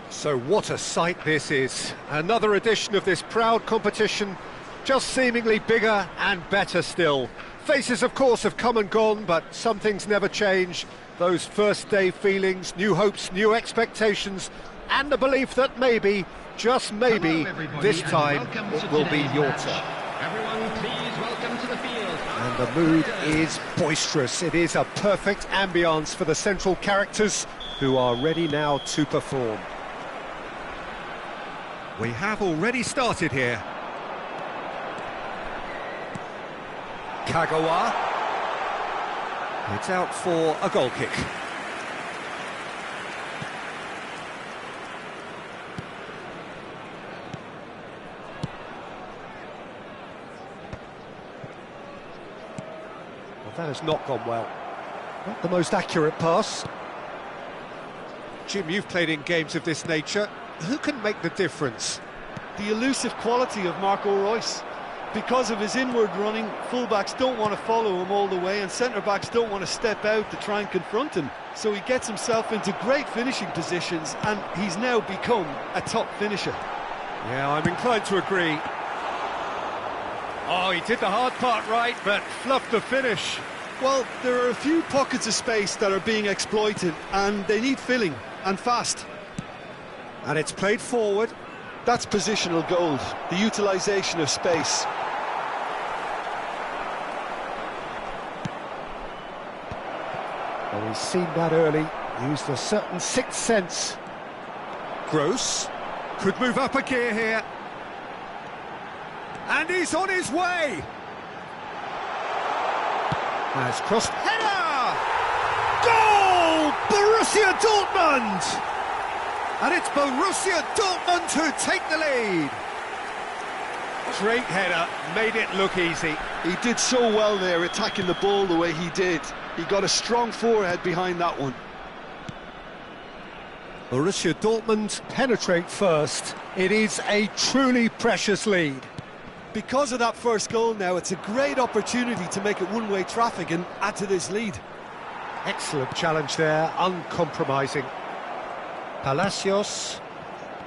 So what a sight this is. Another edition of this proud competition, just seemingly bigger and better still. Faces, of course, have come and gone, but some things never change. Those first day feelings, new hopes, new expectations, and the belief that maybe, just maybe, this time it will be your turn. Everyone, please welcome to the field. And the mood is boisterous. It is a perfect ambience for the central characters who are ready now to perform. We have already started here. Kagawa. It's out for a goal kick. Well, that has not gone well. Not the most accurate pass. Jim, you've played in games of this nature. Who can make the difference? The elusive quality of Marco Reus. Because of his inward running, fullbacks don't want to follow him all the way, and centre-backs don't want to step out to try and confront him. So he gets himself into great finishing positions, and he's now become a top finisher. Yeah, I'm inclined to agree. Oh, he did the hard part right, but fluffed the finish. Well, there are a few pockets of space that are being exploited, and they need filling, and fast. And it's played forward. That's positional gold, the utilisation of space. Well, he's seen that early, used a certain sixth sense. Gross could move up a gear here. And he's on his way! Has crossed. Header! Goal! Borussia Dortmund! And it's Borussia Dortmund who take the lead. Great header, made it look easy. He did so well there, attacking the ball the way he did. He got a strong forehead behind that one. Borussia Dortmund penetrate first. It is a truly precious lead. Because of that first goal now, it's a great opportunity to make it one-way traffic and add to this lead. Excellent challenge there, uncompromising. Palacios.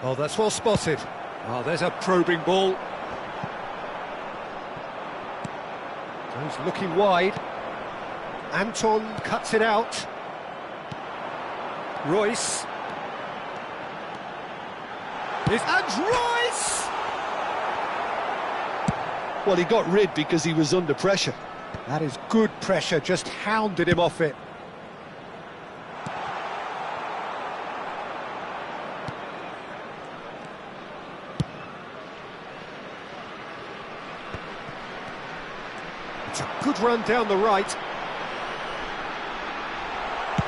Oh, that's well spotted. Oh, there's a probing ball. He's looking wide. Anton cuts it out. Royce. And Royce! Well, he got rid because he was under pressure. That is good pressure, just hounded him off it. It's a good run down the right.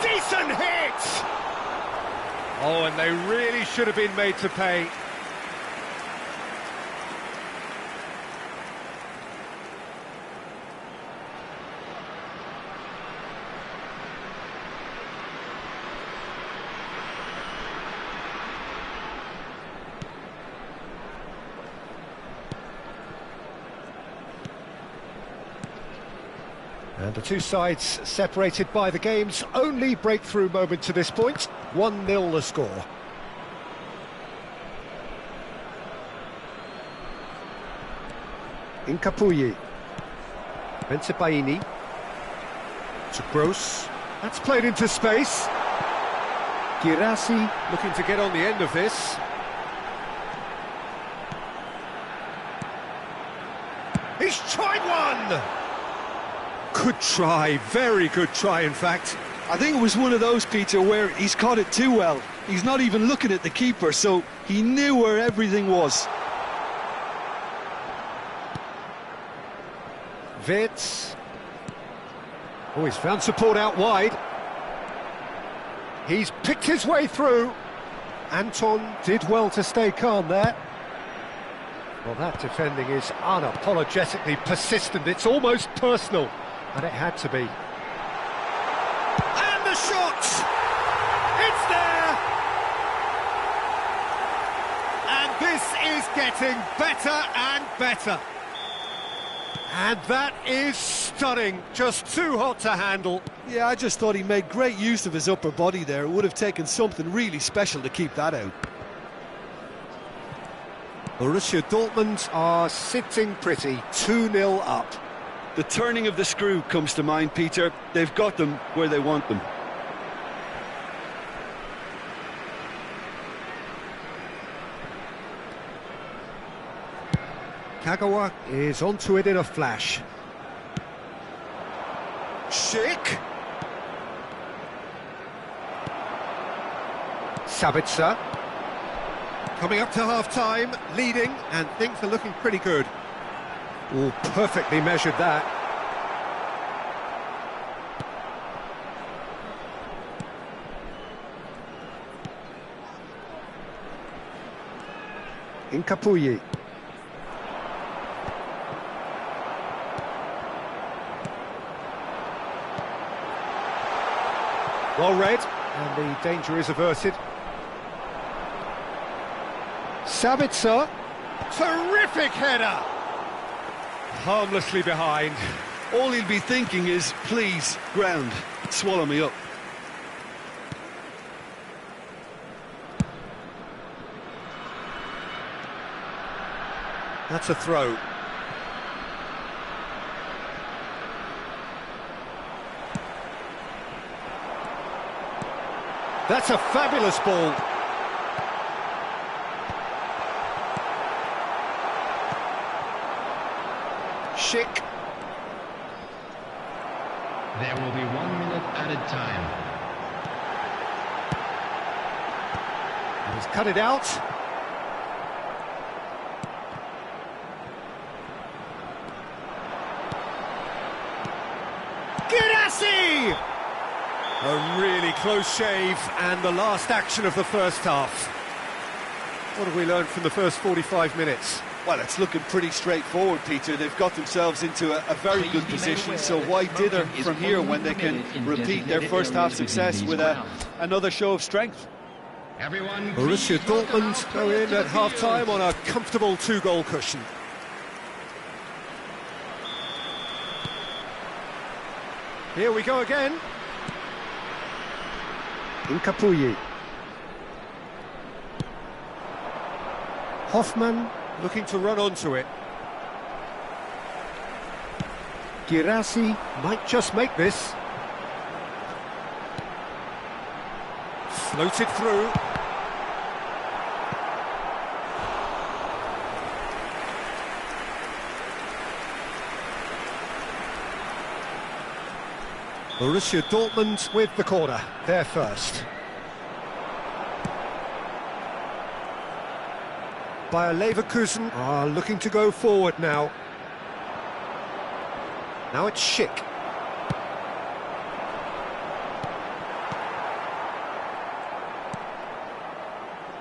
Decent hit! Oh, and they really should have been made to pay. And the two sides separated by the game's only breakthrough moment to this point. 1-0 the score. Incapuyi. Benzebaini. To Gross. That's played into space. Girassi looking to get on the end of this. He's tried one! Good try, very good try, in fact. I think it was one of those, Peter, where he's caught it too well. He's not even looking at the keeper, so he knew where everything was. Witz. Oh, he's found support out wide. He's picked his way through. Anton did well to stay calm there. Well, that defending is unapologetically persistent. It's almost personal, and it had to be. And the shot! It's there! And this is getting better and better. And that is stunning, just too hot to handle. Yeah, I just thought he made great use of his upper body there. It would have taken something really special to keep that out. Borussia Dortmund are sitting pretty, 2-0 up. The turning of the screw comes to mind, Peter. They've got them where they want them. Kagawa is onto it in a flash. Schick. Sabitzer. Coming up to half-time, leading, and things are looking pretty good. Oh, perfectly measured that. Incapuyi. Well read, and the danger is averted. Sabitzer, terrific header! Harmlessly behind. All he'll be thinking is, please, ground, swallow me up. That's a throw. That's a fabulous ball. Schick. There will be 1 minute added time. He's cut it out. Girassi! A really close shave, and the last action of the first half. What have we learned from the first 45 minutes? Well, it's looking pretty straightforward, Peter. They've got themselves into a very good position, so why dither from here when they can repeat their first half success with another show of strength? Borussia Dortmund go in at half-time on a comfortable 2-goal cushion. Here we go again. Incapuyi. Hoffman looking to run onto it. Girassi might just make this. Floated through. Borussia Dortmund with the corner, their first. Bayer Leverkusen are looking to go forward now. Now it's Schick.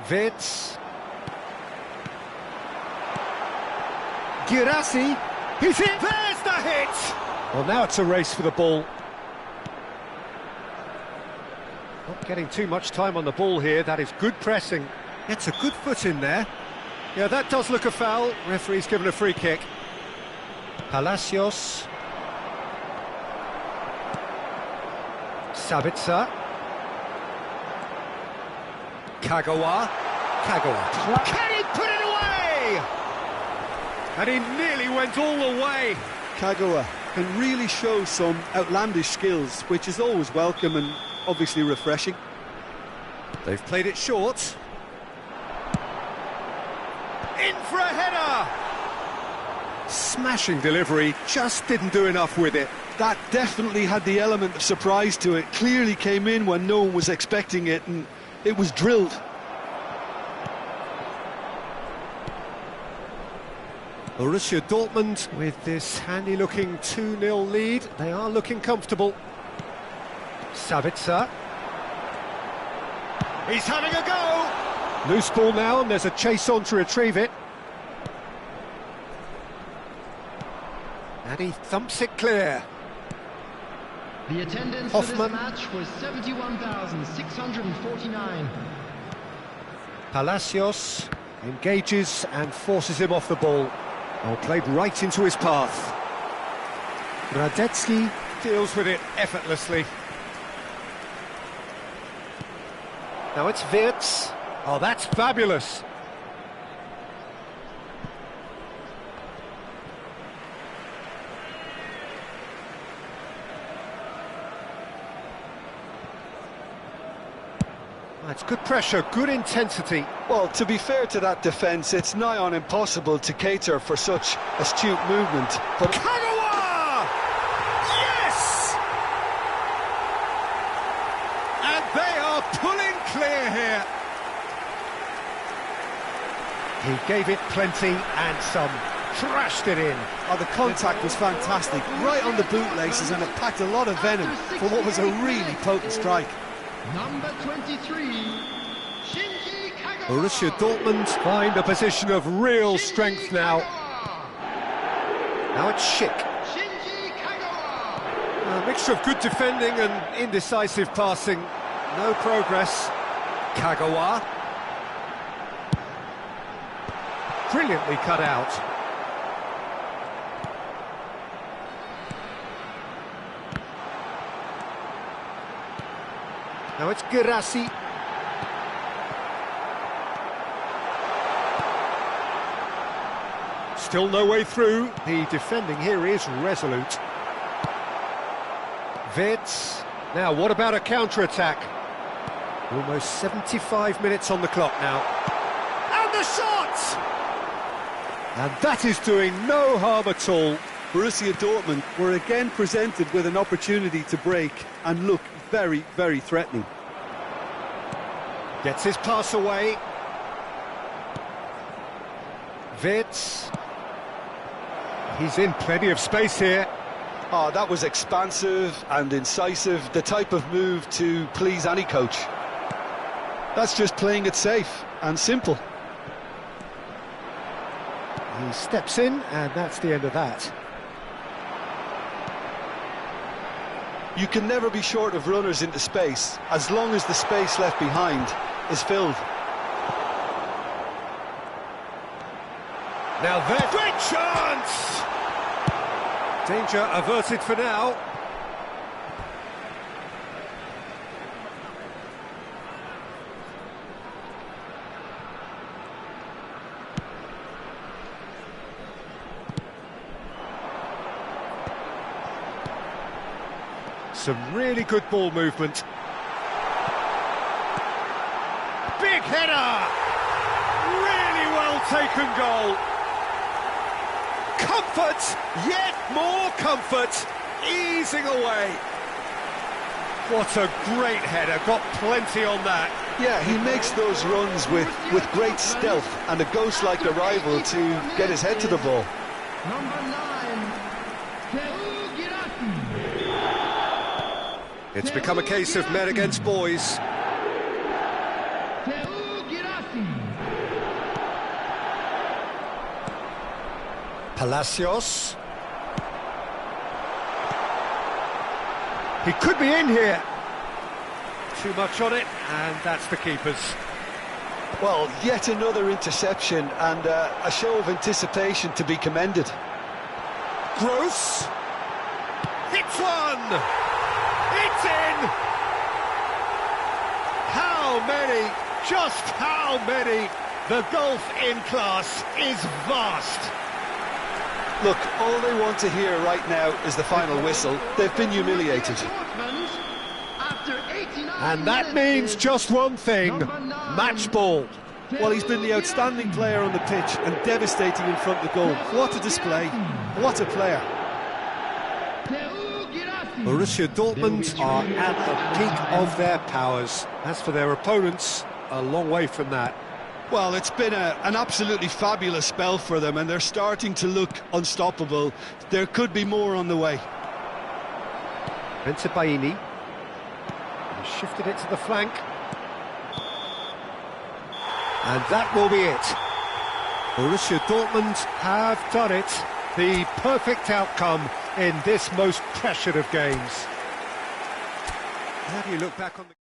Wirtz. Girassi. He's in. There's the hit! Well, now it's a race for the ball. Not getting too much time on the ball here. That is good pressing. Gets a good foot in there. Yeah, that does look a foul. Referee's given a free kick. Palacios. Sabitzer. Kagawa. Kagawa. Can he put it away? And he nearly went all the way. Kagawa can really show some outlandish skills, which is always welcome and obviously refreshing. They've played it short. In for a header! Smashing delivery, just didn't do enough with it. That definitely had the element of surprise to it. Clearly came in when no one was expecting it, and it was drilled. Borussia Dortmund with this handy-looking 2-0 lead. They are looking comfortable. Sabitzer. He's having a go! Loose ball now, and there's a chase on to retrieve it. And he thumps it clear. The attendance for this match was 71,649. Palacios engages and forces him off the ball. Oh, played right into his path. Radetzky deals with it effortlessly. Now it's Wirtz. Oh, that's fabulous. It's good pressure, good intensity. Well, to be fair to that defence, it's nigh on impossible to cater for such astute movement. But Kagawa! Yes! And they are pulling clear here. He gave it plenty and some. Thrashed it in. Oh, the contact was fantastic, right on the bootlaces, and it packed a lot of venom for what was a really potent strike. Number 23, Shinji Kagawa. Borussia Dortmund find a position of real strength now. Now it's Schick. Shinji Kagawa. A mixture of good defending and indecisive passing. No progress. Kagawa. Brilliantly cut out. Now it's Girassi. Still no way through. The defending here is resolute. Wirtz. Now, what about a counter-attack? Almost 75 minutes on the clock now. And the shot! And that is doing no harm at all. Borussia Dortmund were again presented with an opportunity to break and look very, very threatening. Gets his pass away. Wirtz. He's in plenty of space here. Oh, that was expansive and incisive, the type of move to please any coach. That's just playing it safe and simple. He steps in, and that's the end of that. You can never be short of runners into space, as long as the space left behind is filled. Now there's great chance! Danger averted for now. Some really good ball movement. Big header! Really well taken goal. Comfort, yet more comfort, easing away. What a great header, got plenty on that. Yeah, he makes those runs with great stealth and a ghost-like arrival to get his head to the ball. Number 9, It's become a case of men against boys. Palacios. He could be in here. Too much on it, and that's the keeper's. Well, yet another interception and a show of anticipation to be commended. Gross. Hits one. It's in. How many? Just how many? The gulf in class is vast. Look, all they want to hear right now is the final whistle. They've been humiliated. And that means just one thing, match ball. Well, he's been the outstanding player on the pitch and devastating in front of the goal. What a display, what a player. Borussia Dortmund are at the peak of their powers. As for their opponents, a long way from that. Well, it's been an absolutely fabulous spell for them, and they're starting to look unstoppable. There could be more on the way. Baini. Shifted it to the flank. And that will be it. Borussia Dortmund have done it. The perfect outcome in this most pressured of games. How do you look back on the...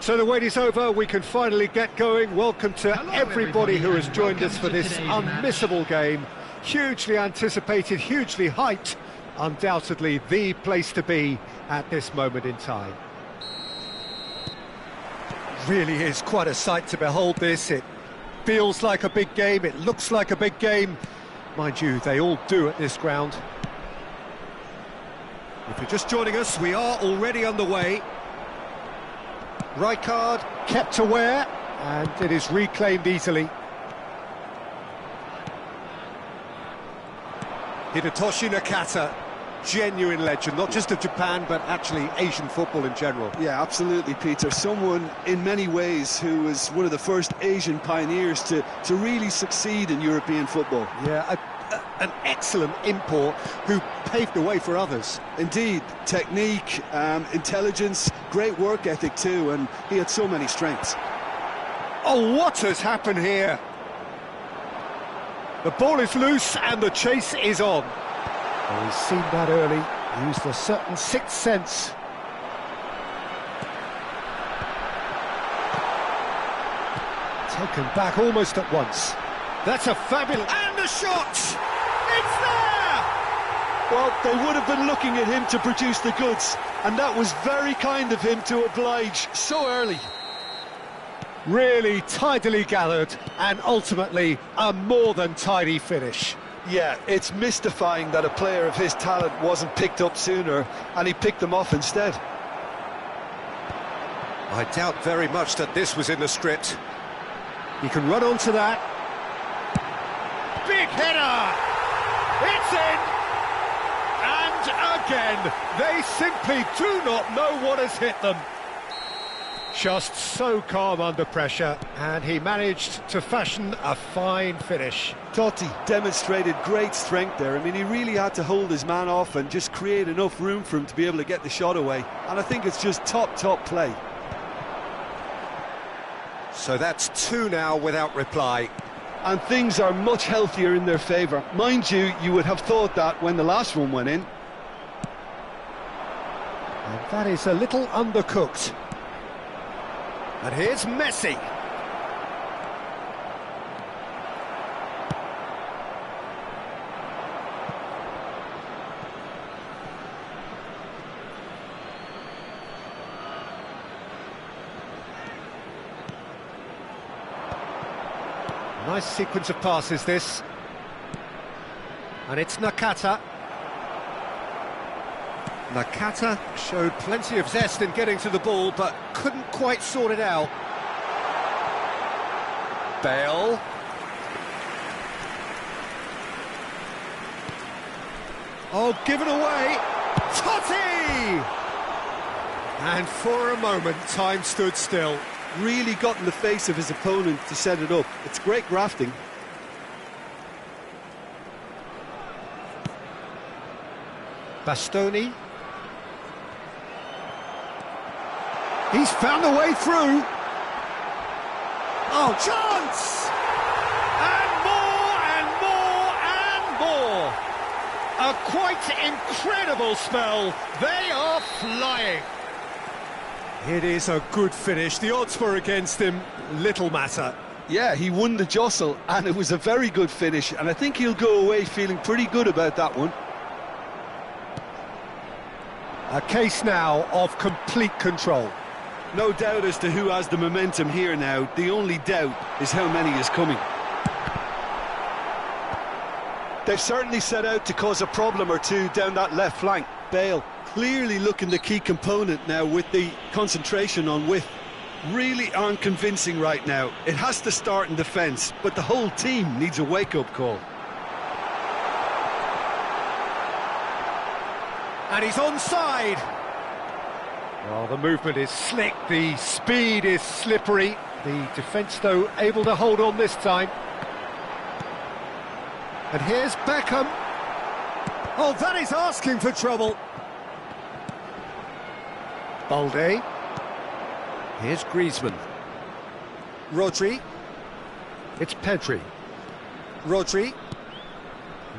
So the wait is over, we can finally get going. Welcome to everybody who has joined us for this unmissable game. Hugely anticipated, hugely hyped, undoubtedly the place to be at this moment in time. Really is quite a sight to behold this. It feels like a big game, it looks like a big game. Mind you, they all do at this ground. If you're just joining us, we are already underway. Rijkaard kept aware, and it is reclaimed easily. Hidetoshi Nakata, genuine legend, not just of Japan, but actually Asian football in general. Yeah, absolutely, Peter. Someone, in many ways, who was one of the first Asian pioneers to really succeed in European football. Yeah, an excellent import who paved the way for others. Indeed, technique, intelligence, great work ethic too, and he had so many strengths. Oh, what has happened here? The ball is loose and the chase is on. Oh, he's seen that early, used a certain sixth sense. Taken back almost at once. That's a fabulous... And the shot! It's there! Well, they would have been looking at him to produce the goods, and that was very kind of him to oblige so early. Really tidily gathered, and ultimately a more than tidy finish. Yeah, it's mystifying that a player of his talent wasn't picked up sooner, and he picked them off instead. I doubt very much that this was in the script. He can run onto that. Big header! It's in! And again, they simply do not know what has hit them. Just so calm under pressure, and he managed to fashion a fine finish. Totti demonstrated great strength there. I mean, he really had to hold his man off and just create enough room for him to be able to get the shot away. And I think it's just top play. So that's two now without reply. And things are much healthier in their favour. Mind you, you would have thought that when the last one went in. And that is a little undercooked. And here's Messi. Nice sequence of passes, this. And it's Nakata. Nakata showed plenty of zest in getting to the ball, but couldn't quite sort it out. Bale. Oh, given away. Totti! And for a moment, time stood still. Really got in the face of his opponent to set it up. It's great grafting. Bastoni. He's found a way through. Oh, chance! And more! A quite incredible spell. They are flying. It is a good finish. The odds were against him. Little matter. Yeah, he won the jostle, and it was a very good finish, and I think he'll go away feeling pretty good about that one. A case now of complete control. No doubt as to who has the momentum here now. The only doubt is how many is coming. They've certainly set out to cause a problem or two down that left flank. Bale clearly looking the key component now with the concentration on width. Really aren't convincing right now. It has to start in defence, but the whole team needs a wake-up call. And he's onside. Well, the movement is slick, the speed is slippery. The defence, though, able to hold on this time. And here's Beckham. Oh, that is asking for trouble. Balde. Here's Griezmann. Rodri. It's Pedri. Rodri.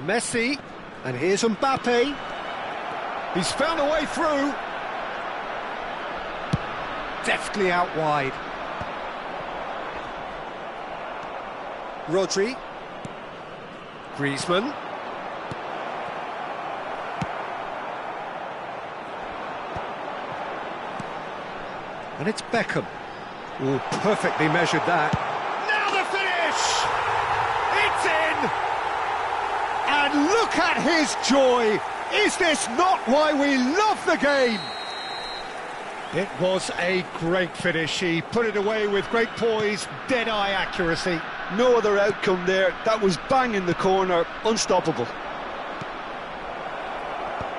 Messi. And here's Mbappe. He's found a way through. deftly out wide. Rodri. Griezmann. And it's Beckham. Oh, perfectly measured that. Now the finish! It's in! And look at his joy! Is this not why we love the game? It was a great finish. He put it away with great poise, dead-eye accuracy. No other outcome there. That was bang in the corner, unstoppable.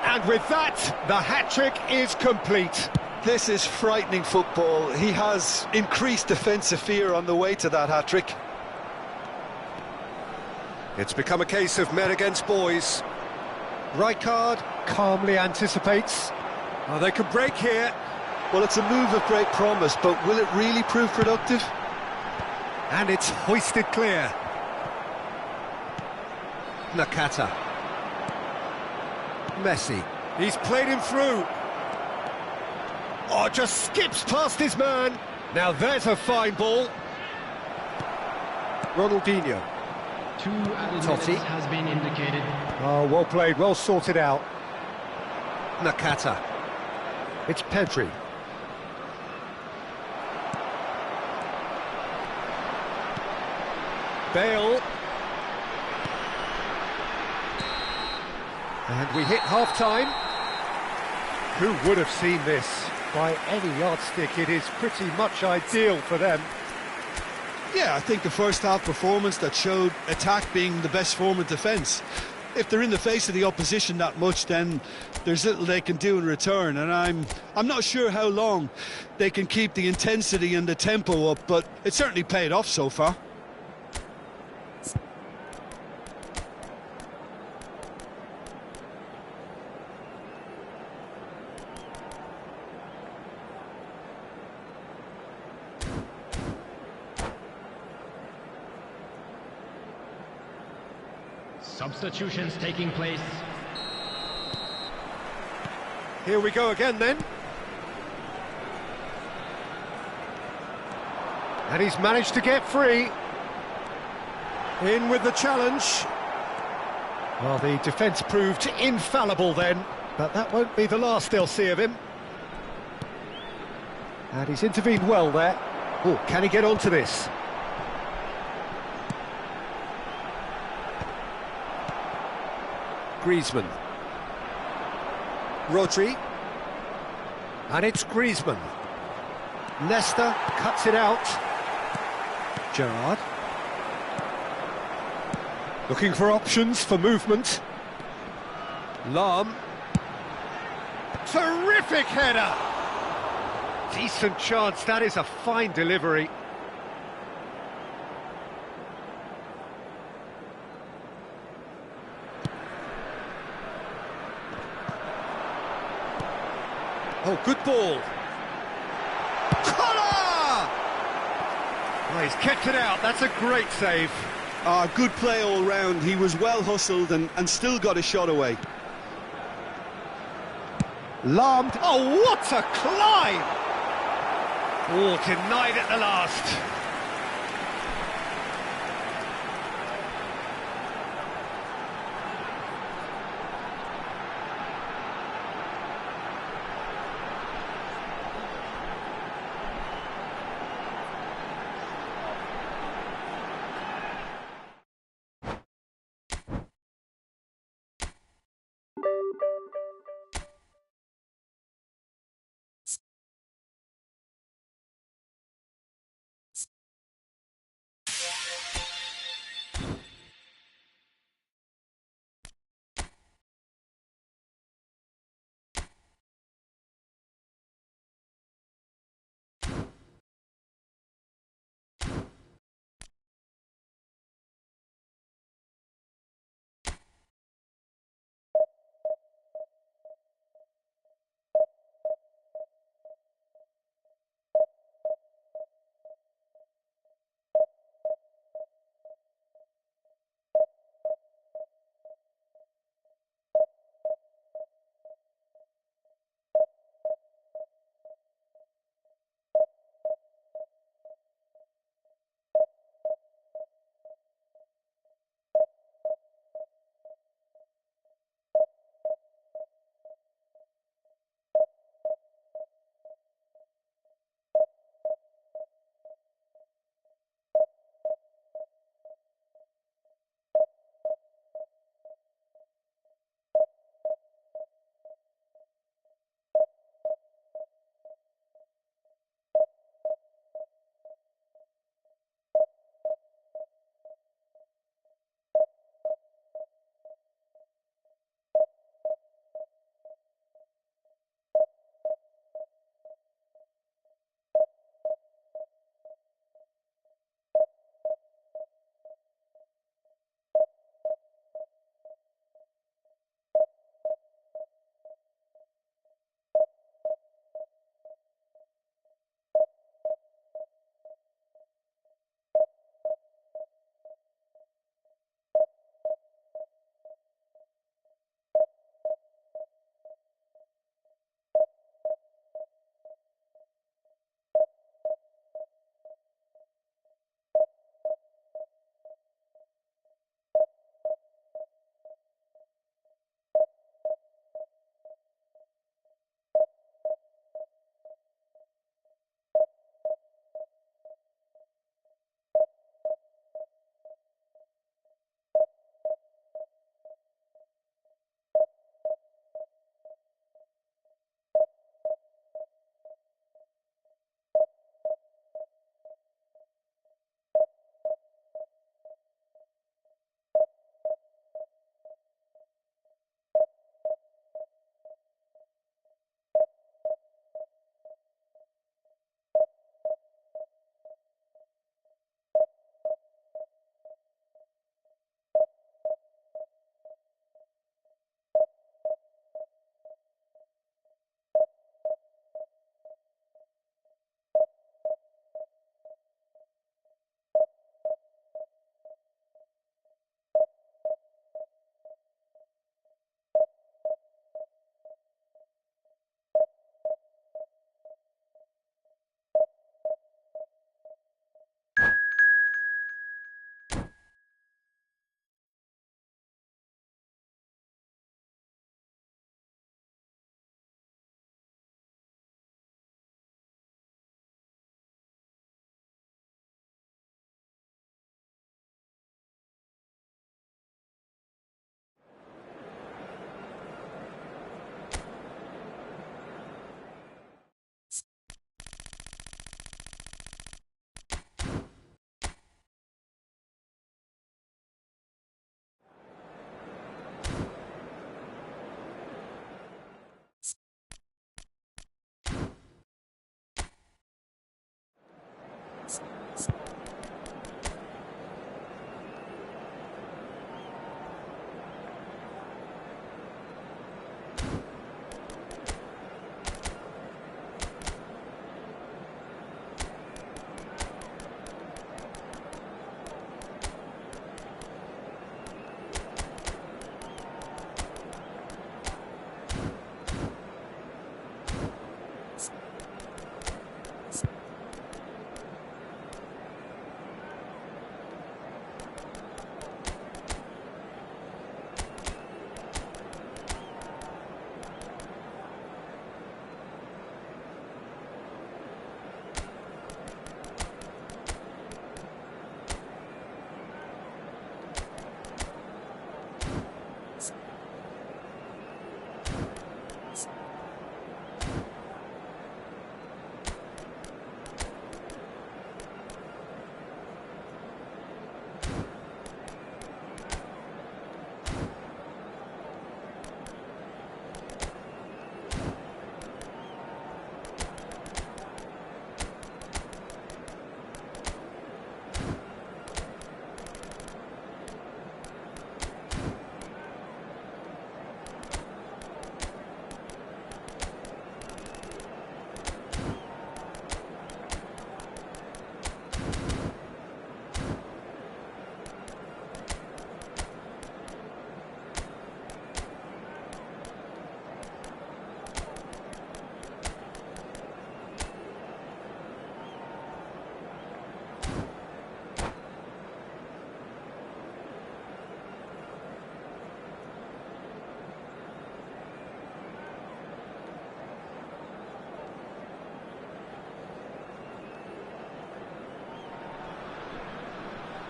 And with that, the hat-trick is complete. This is frightening football. He has increased defensive fear on the way to that hat-trick. It's become a case of men against boys. Rijkaard calmly anticipates. Oh, they could break here. Well, it's a move of great promise, but will it really prove productive? And it's hoisted clear. Nakata. Messi. He's played him through. Oh, just skips past his man. Now there's a fine ball. Ronaldinho. 2 added Totti. minutes has been indicated. Oh, well played, well sorted out. Nakata. It's Pedri. Bale. And we hit half-time. Who would have seen this? By any yardstick, it is pretty much ideal for them. Yeah, I think the first half performance that showed attack being the best form of defence. If they're in the face of the opposition that much, then there's little they can do in return, and I'm not sure how long they can keep the intensity and the tempo up, but it certainly paid off so far. Substitutions taking place. Here we go again then. And he's managed to get free. In with the challenge. Well, the defence proved infallible then, but that won't be the last they'll see of him. And he's intervened well there. Oh, can he get onto this? Griezmann. Rodri. And it's Griezmann. Nesta cuts it out. Gerrard. Looking for options for movement. Lahm. Terrific header! Decent chance, that is a fine delivery. Oh, good ball. Collar! Oh, he's kept it out, that's a great save. Good play all round. He was well hustled and still got a shot away. Lahm. Oh, what a climb! Oh, denied at the last.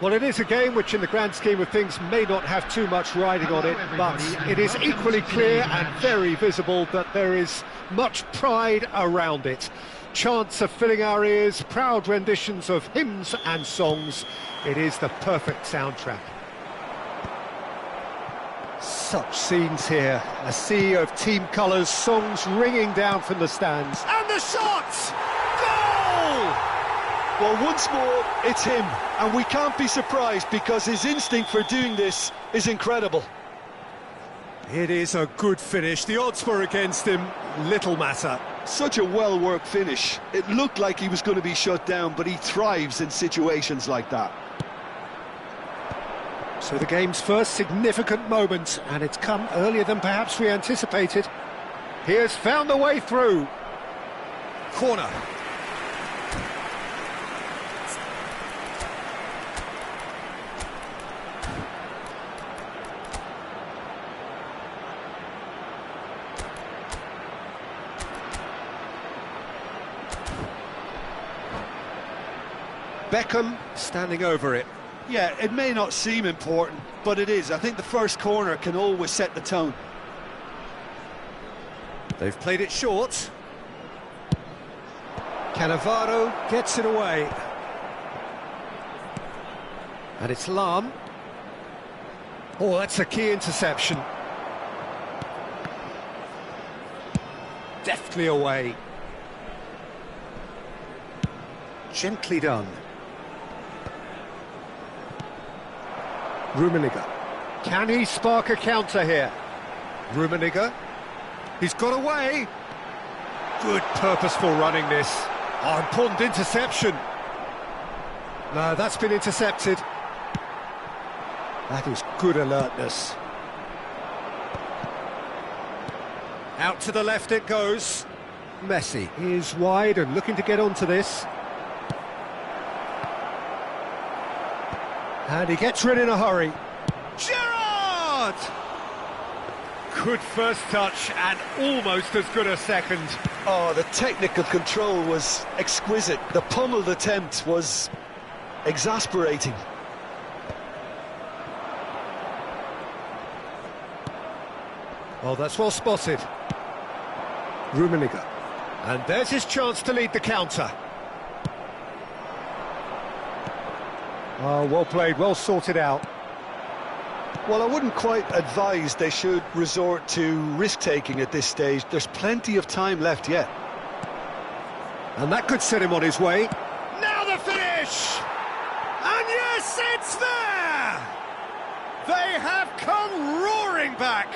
Well, it is a game which in the grand scheme of things may not have too much riding on it, but it is equally clear and very visible that there is much pride around it. Chants are filling our ears, proud renditions of hymns and songs. It is the perfect soundtrack. Such scenes here, a sea of team colours, songs ringing down from the stands. And the shot! Goal! Well, once more, it's him, and we can't be surprised because his instinct for doing this is incredible. It is a good finish. The odds were against him, little matter. Such a well-worked finish. It looked like he was going to be shut down, but he thrives in situations like that. So the game's first significant moment, and it's come earlier than perhaps we anticipated. He has found the way through. Corner. Beckham standing over it. Yeah, it may not seem important, but it is. I think the first corner can always set the tone. They've played it short. Cannavaro gets it away. And it's Lam. Oh, that's a key interception. Deftly away. Gently done. Rummenigge. Can he spark a counter here? Rummenigge. He's got away. Good purposeful running this. Oh, important interception. No, that's been intercepted. That is good alertness. Out to the left it goes. Messi is wide and looking to get onto this. And he gets rid in a hurry. Gerrard! Good first touch and almost as good a second. Oh, the technical control was exquisite. The pummeled attempt was exasperating. Oh, that's well spotted. Rummenigge. And there's his chance to lead the counter. Oh, well played, well sorted out. Well, I wouldn't quite advise they should resort to risk-taking at this stage. There's plenty of time left yet. And that could set him on his way. Now the finish! And yes, it's there! They have come roaring back!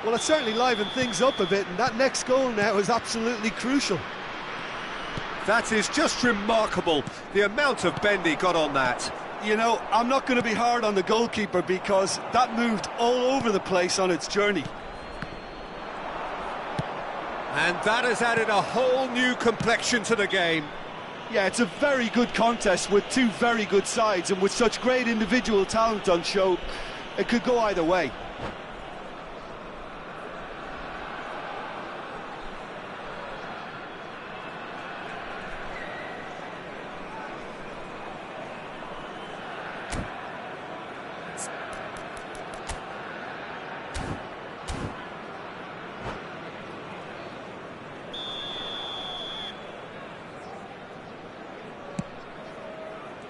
Well, it certainly livened things up a bit, and that next goal now is absolutely crucial. That is just remarkable, the amount of bend he got on that. You know, I'm not going to be hard on the goalkeeper because that moved all over the place on its journey. And that has added a whole new complexion to the game. Yeah, it's a very good contest with two very good sides, and with such great individual talent on show, it could go either way.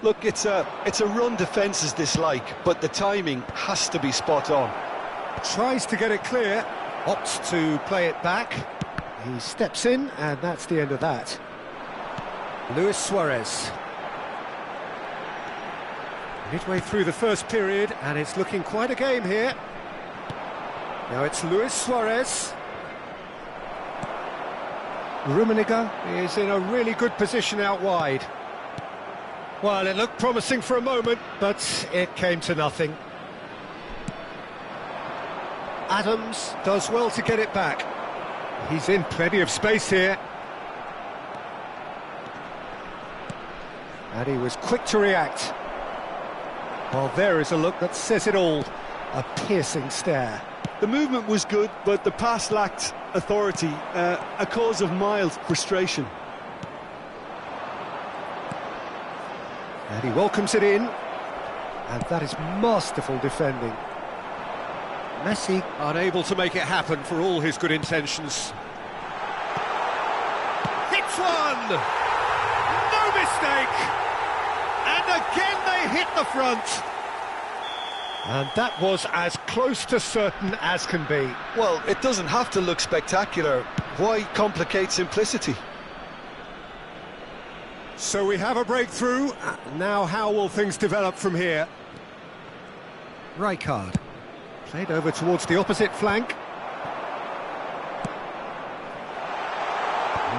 Look, it's a run defence's dislike, but the timing has to be spot on. Tries to get it clear, opts to play it back. He steps in, and that's the end of that. Luis Suarez. Midway through the first period, and it's looking quite a game here. Now it's Luis Suarez. Rummenigge is in a really good position out wide. Well, it looked promising for a moment, but it came to nothing. Adams does well to get it back. He's in plenty of space here. And he was quick to react. Well, there is a look that says it all. A piercing stare. The movement was good, but the pass lacked authority, a cause of mild frustration. And he welcomes it in. And that is masterful defending. Messi unable to make it happen for all his good intentions. Hits one! No mistake! And again they hit the front. And that was as close to certain as can be. Well, it doesn't have to look spectacular. Why complicate simplicity? So we have a breakthrough. Now how will things develop from here? Rijkaard. Played over towards the opposite flank.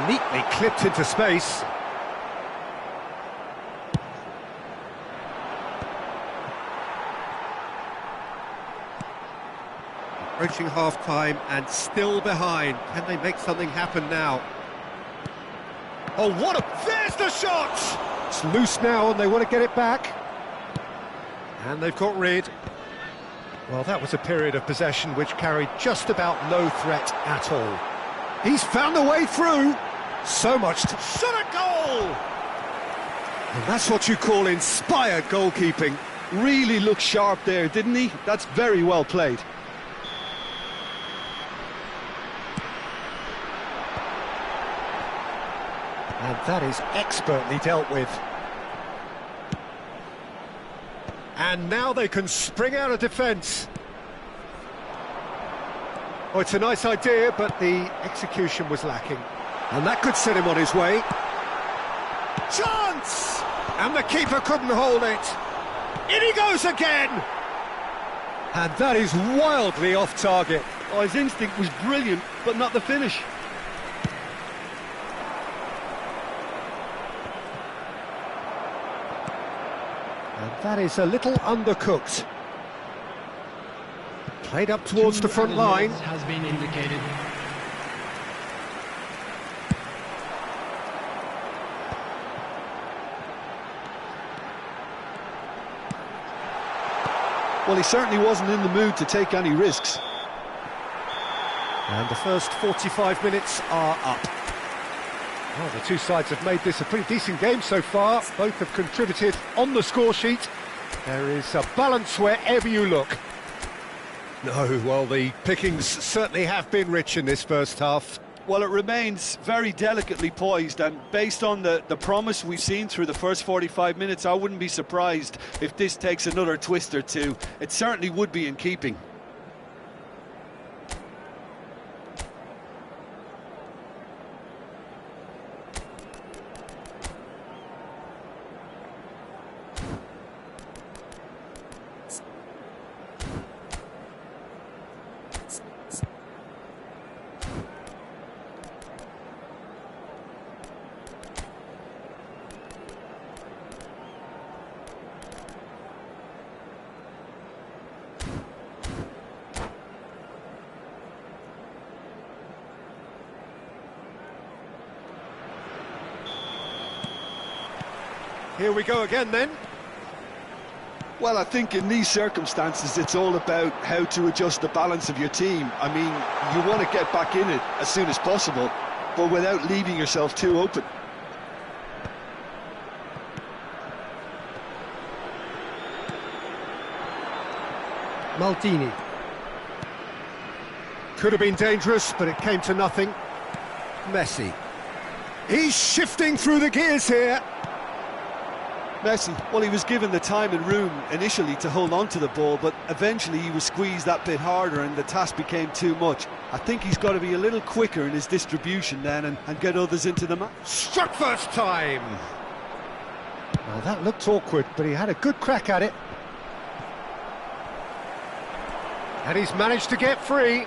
Neatly clipped into space. Approaching half-time and still behind. Can they make something happen now? Oh, what a... There's the shot! It's loose now and they want to get it back. And they've got rid. Well, that was a period of possession which carried just about no threat at all. He's found a way through. So much to... Shot a goal! And that's what you call inspired goalkeeping. Really looked sharp there, didn't he? That's very well played. And that is expertly dealt with. And now they can spring out of defence. Oh, it's a nice idea, but the execution was lacking. And that could set him on his way. Chance! And the keeper couldn't hold it. In he goes again! And that is wildly off target. Oh, his instinct was brilliant, but not the finish. And that is a little undercooked. Played up towards the front line. Has been indicated. Well, he certainly wasn't in the mood to take any risks. And the first 45 minutes are up. Well, the two sides have made this a pretty decent game so far. Both have contributed on the score sheet. There is a balance wherever you look. No, well, the pickings certainly have been rich in this first half. Well, it remains very delicately poised, and based on the promise we've seen through the first 45 minutes, I wouldn't be surprised if this takes another twist or two. It certainly would be in keeping. Here we go again then. Well, I think in these circumstances it's all about how to adjust the balance of your team. I mean, you want to get back in it as soon as possible, but without leaving yourself too open. Maldini. Could have been dangerous, but it came to nothing. Messi. He's shifting through the gears here. Messi, well, he was given the time and room initially to hold on to the ball, but eventually he was squeezed that bit harder and the task became too much. I think he's got to be a little quicker in his distribution then and get others into the match. Struck first time! Well, that looked awkward, but he had a good crack at it. And he's managed to get free.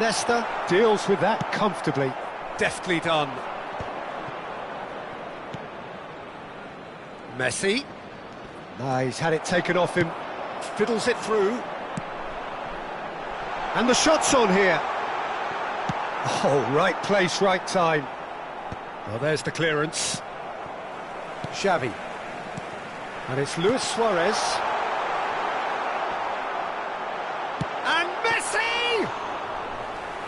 Nesta deals with that comfortably. Deftly done. Messi. He's had it taken off him. Fiddles it through. And the shot's on here. Oh, right place, right time. Well, there's the clearance. Xavi. And it's Luis Suarez. And Messi!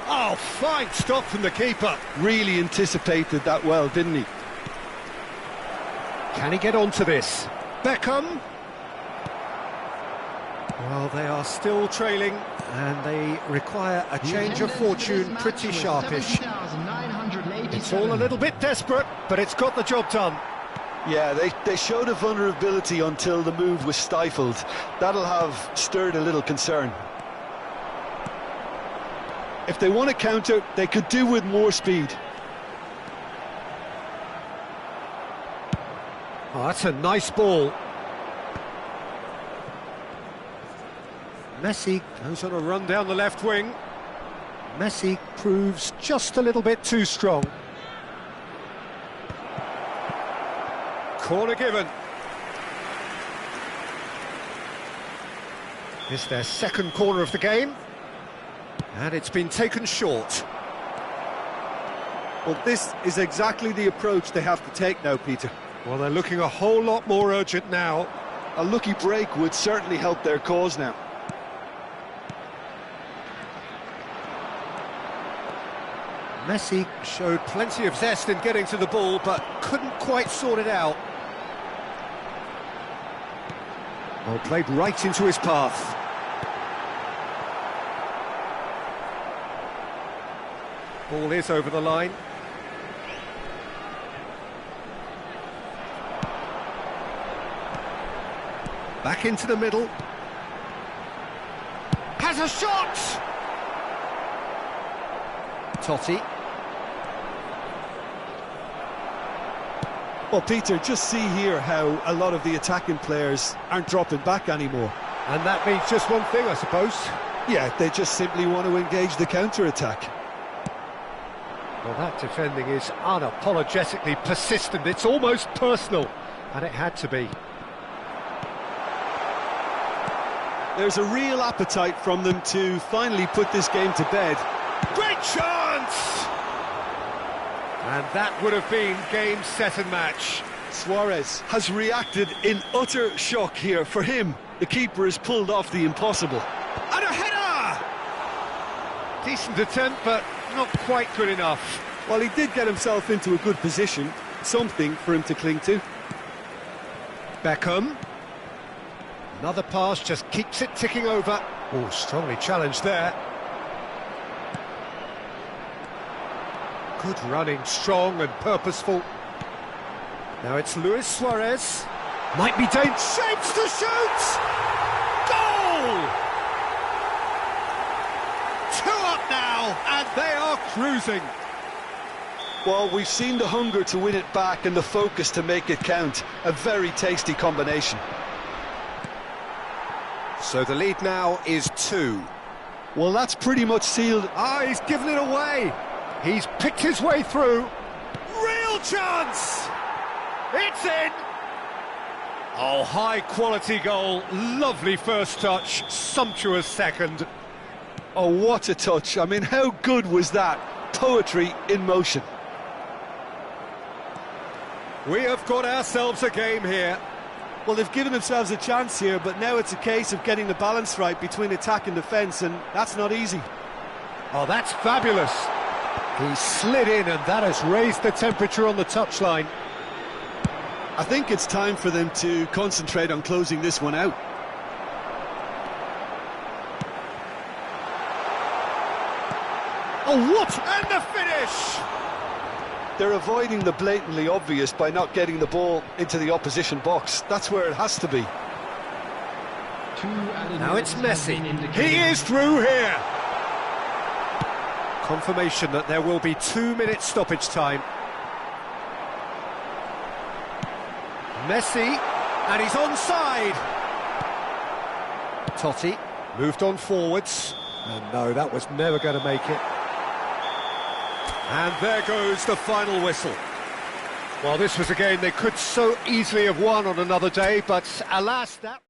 Oh, fine stop from the keeper. Really anticipated that well, didn't he? Can he get onto this? Beckham. Well, they are still trailing, and they require a change of fortune pretty sharpish. It's all a little bit desperate, but it's got the job done. Yeah, they showed a vulnerability until the move was stifled. That'll have stirred a little concern. If they want to counter, they could do with more speed. Oh, that's a nice ball. Messi goes on a run down the left wing. Messi proves just a little bit too strong. Corner given. It's their second corner of the game, and it's been taken short. Well, this is exactly the approach they have to take now, Peter. Well, they're looking a whole lot more urgent now. A lucky break would certainly help their cause now. Messi showed plenty of zest in getting to the ball, but couldn't quite sort it out. Well, played right into his path. Ball is over the line. Back into the middle. Has a shot! Totti. Well, Peter, just see here how a lot of the attacking players aren't dropping back anymore. And that means just one thing, I suppose. Yeah, they just simply want to engage the counter-attack. Well, that defending is unapologetically persistent. It's almost personal, and it had to be. There's a real appetite from them to finally put this game to bed. Great chance! And that would have been game, set and match. Suarez has reacted in utter shock here. For him, the keeper has pulled off the impossible. And a header! Decent attempt, but not quite good enough. Well, he did get himself into a good position, something for him to cling to. Beckham. Another pass, just keeps it ticking over. Oh, strongly challenged there. Good running, strong and purposeful. Now it's Luis Suarez. Might be dangerous. Shapes to shoot! Goal! 2 up now, and they are cruising. Well, we've seen the hunger to win it back and the focus to make it count. A very tasty combination. So the lead now is 2. Well, that's pretty much sealed. Ah, he's given it away. He's picked his way through. Real chance! It's in! Oh, high-quality goal. Lovely first touch. Sumptuous second. Oh, what a touch. I mean, how good was that? Poetry in motion. We have got ourselves a game here. Well, they've given themselves a chance here, but now it's a case of getting the balance right between attack and defence, and that's not easy. Oh, that's fabulous. He slid in, and that has raised the temperature on the touchline. I think it's time for them to concentrate on closing this one out. Oh, what? And the finish! They're avoiding the blatantly obvious by not getting the ball into the opposition box. That's where it has to be. Now it's Messi. He is through here. Confirmation that there will be 2 minutes stoppage time. Messi, and he's onside. Totti moved on forwards, and no, that was never going to make it. And there goes the final whistle. Well, this was a game they could so easily have won on another day, but alas, that...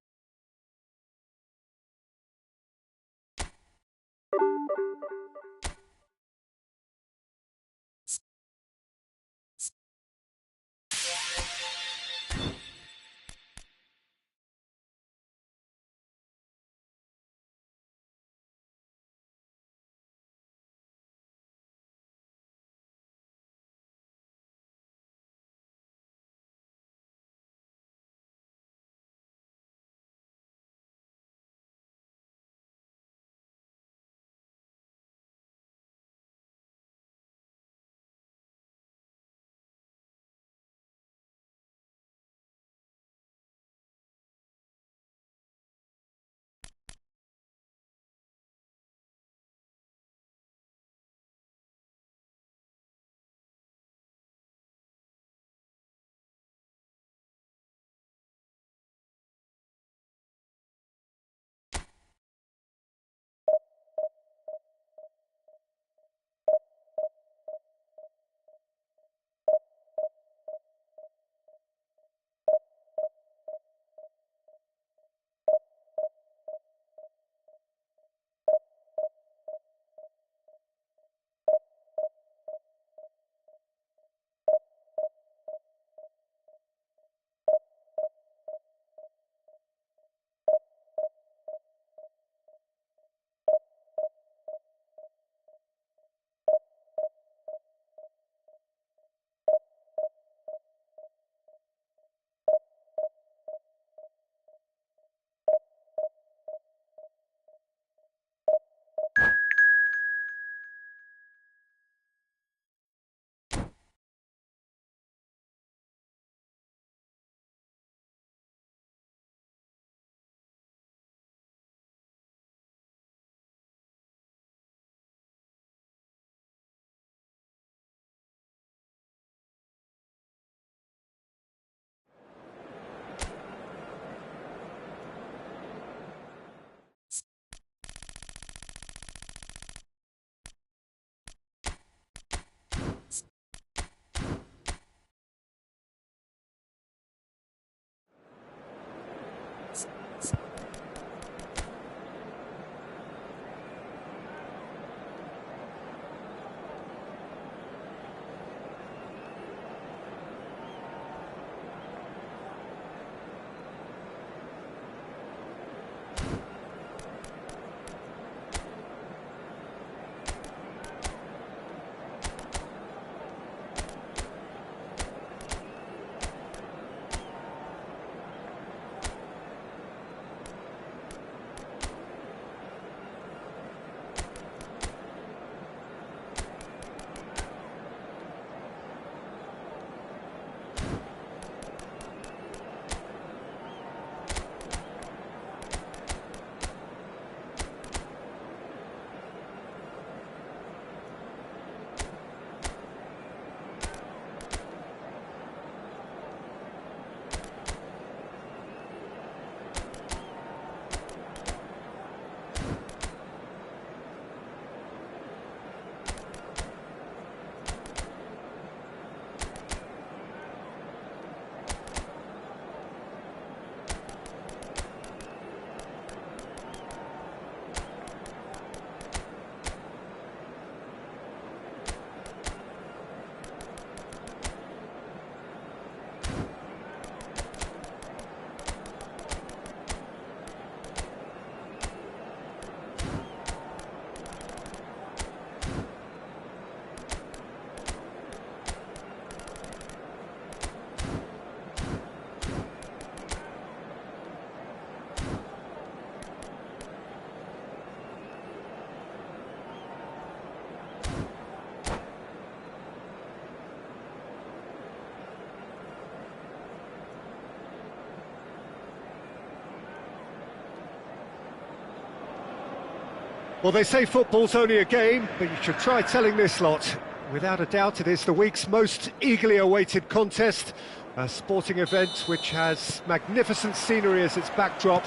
Well, they say football's only a game, but you should try telling this lot. Without a doubt, it is the week's most eagerly awaited contest, a sporting event which has magnificent scenery as its backdrop.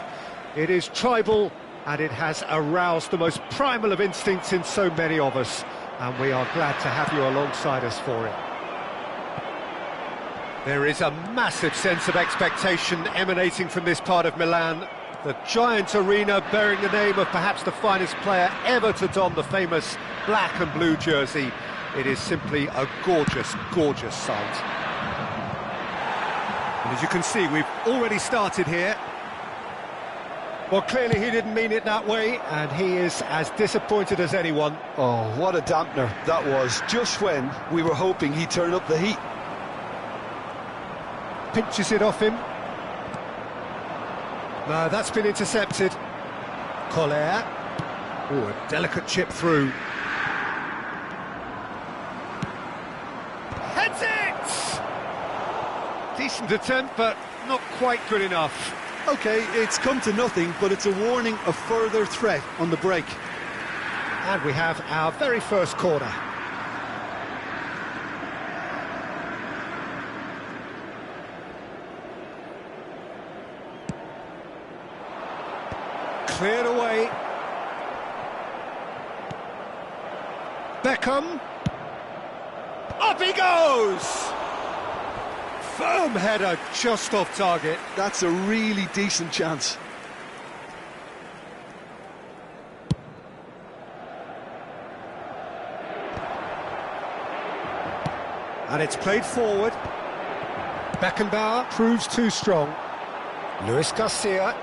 It is tribal, and it has aroused the most primal of instincts in so many of us, and we are glad to have you alongside us for it. There is a massive sense of expectation emanating from this part of Milan. The giant arena bearing the name of perhaps the finest player ever to don the famous black and blue jersey. It is simply a gorgeous, gorgeous sight. And as you can see, we've already started here. Well, clearly he didn't mean it that way, and he is as disappointed as anyone. Oh, what a dampener that was, just when we were hoping he'd turn up the heat. Pinches it off him. No, that's been intercepted. Collier. Oh, a delicate chip through. Heads it! Decent attempt, but not quite good enough. OK, it's come to nothing, but it's a warning of further threat on the break. And we have our very first corner. Cleared away. Beckham. Up he goes! Firm header, just off target. That's a really decent chance. And it's played forward. Beckenbauer proves too strong. Luis Garcia.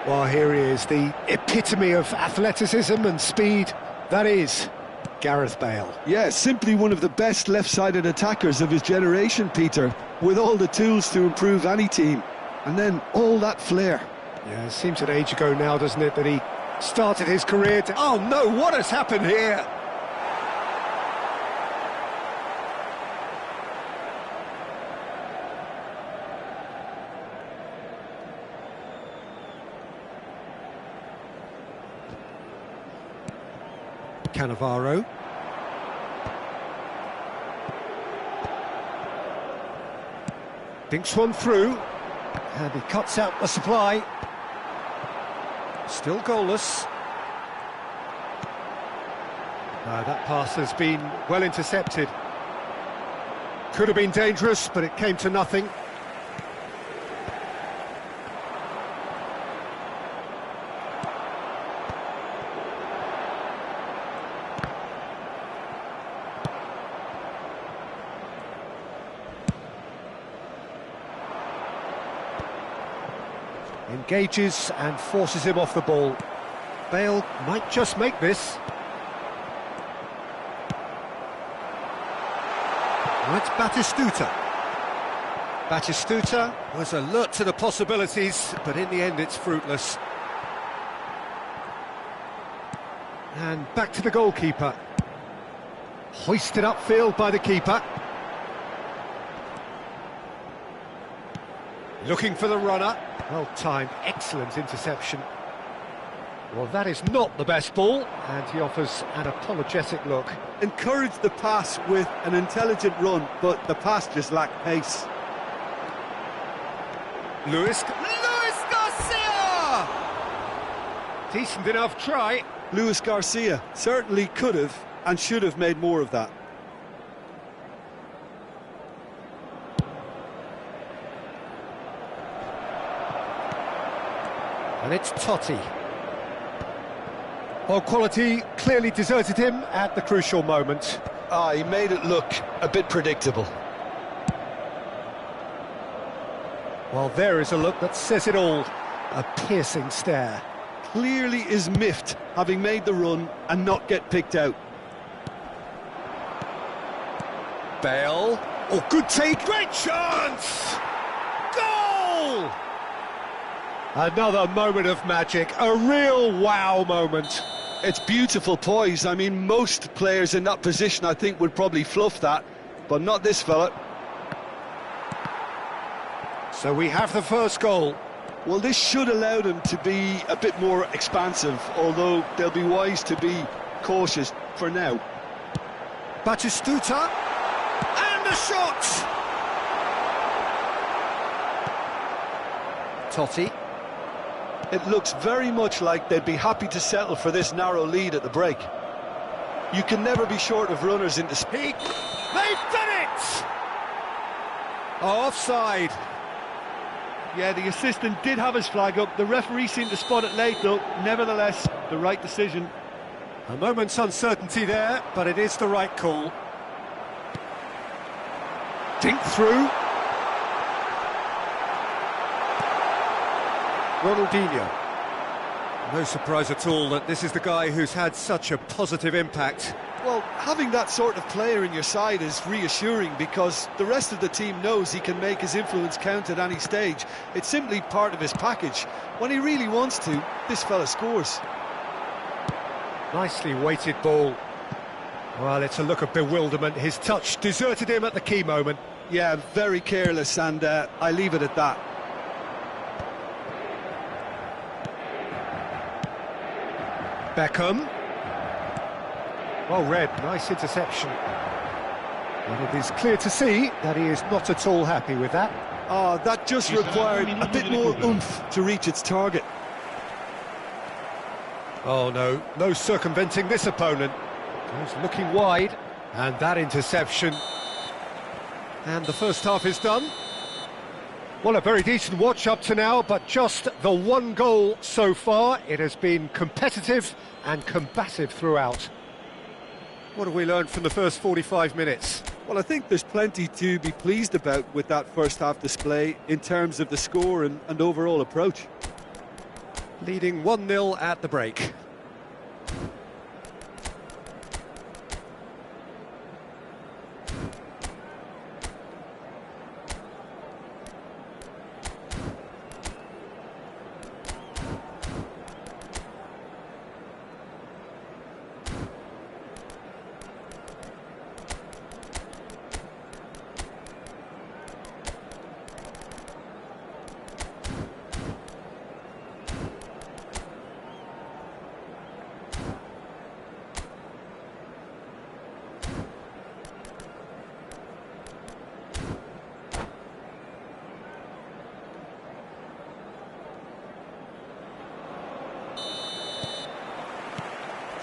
Well, here he is, the epitome of athleticism and speed. That is Gareth Bale. Yeah, simply one of the best left-sided attackers of his generation, Peter, with all the tools to improve any team. And then all that flair. Yeah, it seems an age ago now, doesn't it, that he started his career to... Oh no, what has happened here? Cannavaro. Dinks one through, and he cuts out the supply. Still goalless. That pass has been well intercepted. Could have been dangerous, but it came to nothing. Engages and forces him off the ball. Bale might just make this. That's Batistuta. Batistuta was alert to the possibilities, but in the end it's fruitless. And back to the goalkeeper. Hoisted upfield by the keeper. Looking for the runner. Well timed, excellent interception. Well, that is not the best ball, and he offers an apologetic look. Encouraged the pass with an intelligent run, but the pass just lacked pace. Luis Garcia! Decent enough try. Luis Garcia certainly could have and should have made more of that. And it's Totti. Well, quality clearly deserted him at the crucial moment. He made it look a bit predictable. Well, there is a look that says it all. A piercing stare. Clearly is miffed, having made the run and not get picked out. Bale. Oh, good take. Great chance! Goal! Another moment of magic, a real wow moment. It's beautiful poise. I mean, most players in that position, I think, would probably fluff that, but not this fella. So we have the first goal. Well, this should allow them to be a bit more expansive, although they'll be wise to be cautious for now. Batistuta, and a shot! Totti. It looks very much like they'd be happy to settle for this narrow lead at the break. You can never be short of runners into speed. They've done it! Offside. Yeah, the assistant did have his flag up. The referee seemed to spot it late, though. Nevertheless, the right decision. A moment's uncertainty there, but it is the right call. Dink through. Ronaldinho. No surprise at all that this is the guy who's had such a positive impact. Well, having that sort of player in your side is reassuring because the rest of the team knows he can make his influence count at any stage. It's simply part of his package. When he really wants to, this fella scores. Nicely weighted ball. Well, it's a look of bewilderment. His touch deserted him at the key moment. Yeah, very careless, and I leave it at that. Beckham. Well read, nice interception. And it is clear to see that he is not at all happy with that. Oh, that just required a bit more oomph to reach its target. Oh no, no circumventing this opponent. He's looking wide, and that interception. And the first half is done. Well, a very decent watch up to now, but just the one goal so far. It has been competitive and combative throughout. What have we learned from the first 45 minutes? Well, I think there's plenty to be pleased about with that first half display in terms of the score and overall approach. Leading 1-0 at the break.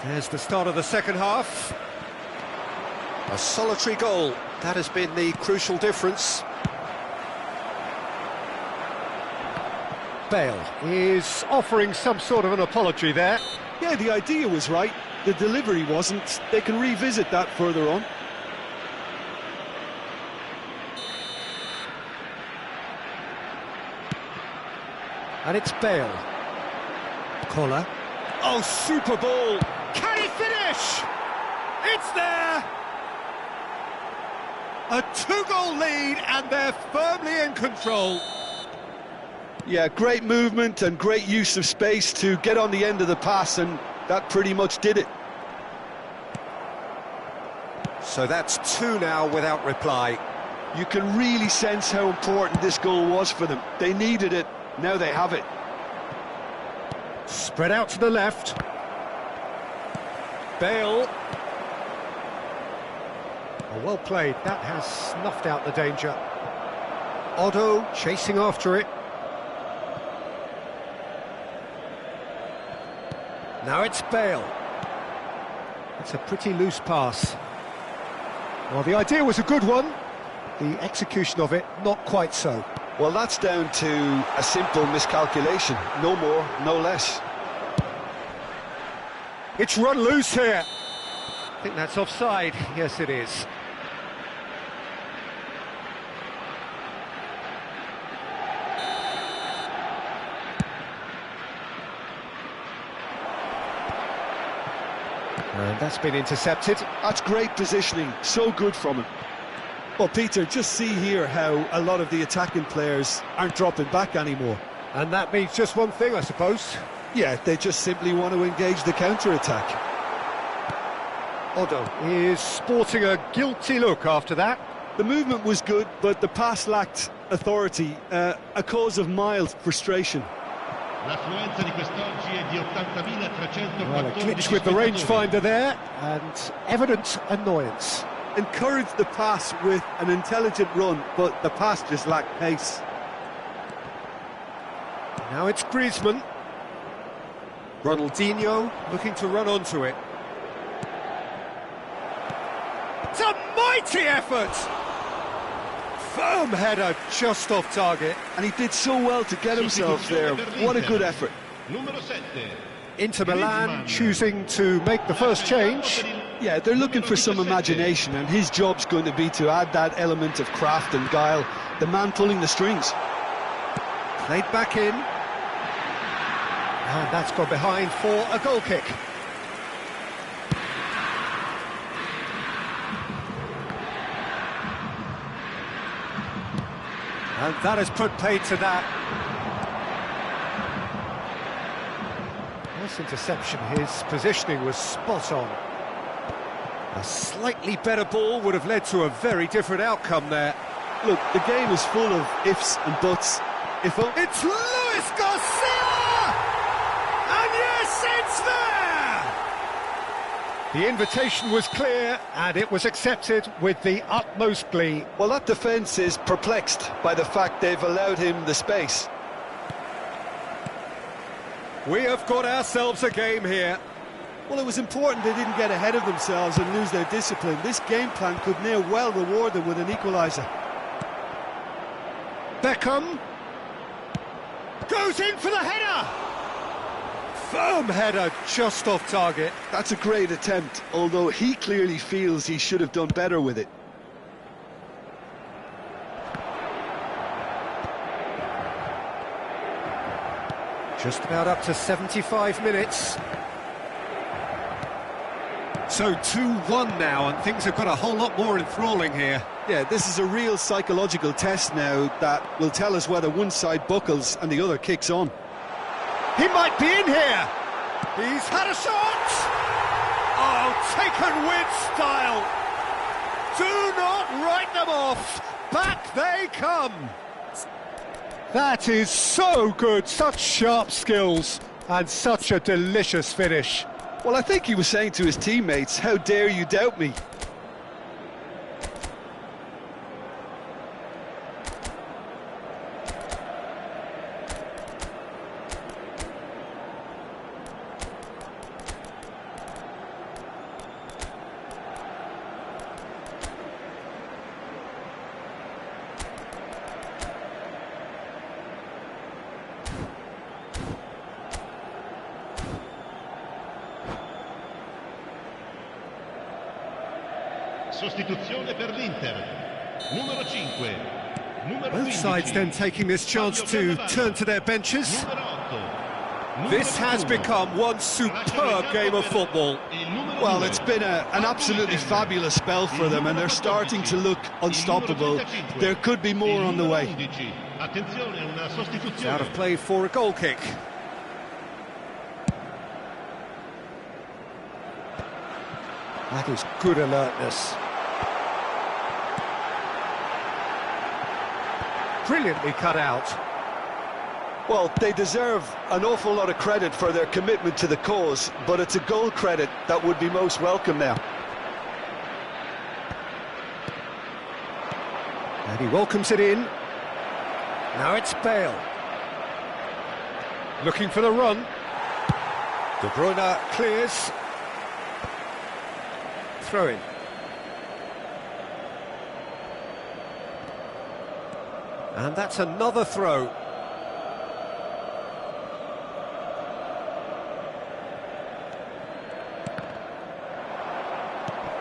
There's the start of the second half. A solitary goal. That has been the crucial difference. Bale is offering some sort of an apology there. Yeah, the idea was right. The delivery wasn't. They can revisit that further on. And it's Bale. Collar. Oh, super ball. Can he finish? It's there! A two-goal lead, and they're firmly in control. Yeah, great movement and great use of space to get on the end of the pass, and that pretty much did it. So that's two now without reply. You can really sense how important this goal was for them. They needed it, now they have it. Spread out to the left. Bale. Oh, well played. That has snuffed out the danger. Otto chasing after it. Now it's Bale. It's a pretty loose pass. Well, the idea was a good one. The execution of it, not quite so. Well, that's down to a simple miscalculation. No more, no less. It's run loose here. I think that's offside. Yes, it is. And that's been intercepted. That's great positioning. So good from him. Well, Peter, just see here how a lot of the attacking players aren't dropping back anymore. And that means just one thing, I suppose. Yeah, they just simply want to engage the counter-attack. Otto is sporting a guilty look after that. The movement was good, but the pass lacked authority, a cause of mild frustration. L'affluenza di quest'oggi è di 80.314. Well, a glitch with the rangefinder there, and evident annoyance. Encouraged the pass with an intelligent run, but the pass just lacked pace. Now it's Griezmann. Ronaldinho looking to run onto it. It's a mighty effort! Firm header just off target. And he did so well to get himself there. What a good effort. Numero 7. Inter Milan choosing to make the first change. Yeah, they're looking for some imagination, and his job's going to be to add that element of craft and guile. The man pulling the strings. Played back in. And that's gone behind for a goal kick. And that has put paid to that. Nice interception, his positioning was spot on. A slightly better ball would have led to a very different outcome there. Look, the game is full of ifs and buts. It's Luis Garcia! And yes, it's there! The invitation was clear, and it was accepted with the utmost glee. Well, that defence is perplexed by the fact they've allowed him the space. We have got ourselves a game here. Well, it was important they didn't get ahead of themselves and lose their discipline. This game plan could now well reward them with an equaliser. Beckham goes in for the header. Firm header just off target. That's a great attempt, although he clearly feels he should have done better with it. Just about up to 75 minutes. So 2-1 now, and things have got a whole lot more enthralling here. Yeah, this is a real psychological test now that will tell us whether one side buckles and the other kicks on. He might be in here. He's had a shot. Oh, taken with style. Do not write them off. Back they come. That is so good. Such sharp skills and such a delicious finish. Well, I think he was saying to his teammates, how dare you doubt me? Sostituzione per l'Inter. Numero 5. Both sides then taking this chance to turn to their benches. This has become one superb game of football. Well, it's been an absolutely fabulous spell for them, and they're starting to look unstoppable. There could be more on the way. It's out of play for a goal kick. That is good alertness. Brilliantly cut out. Well, they deserve an awful lot of credit for their commitment to the cause, but it's a goal credit that would be most welcome now. And he welcomes it in. Now it's Bale. Looking for the run. De Bruyne clears. Throw in. And that's another throw.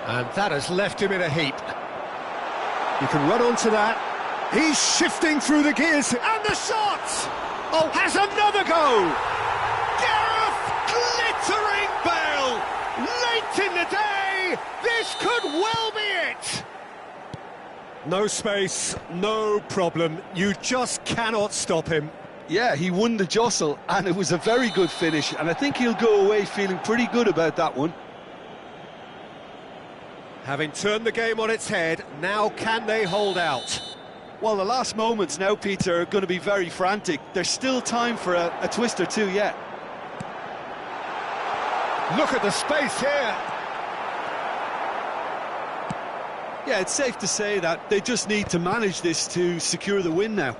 And that has left him in a heap. You can run onto that. He's shifting through the gears. And the shot! Oh, has another go! Gareth glittering Bale! Late in the day, this could well be it! No space, no problem. You just cannot stop him. Yeah, he won the jostle, and it was a very good finish, and I think he'll go away feeling pretty good about that one. Having turned the game on its head, now can they hold out? Well, the last moments now, Peter, are going to be very frantic. There's still time for a twist or two yet. Look at the space here. Yeah, it's safe to say that they just need to manage this to secure the win now.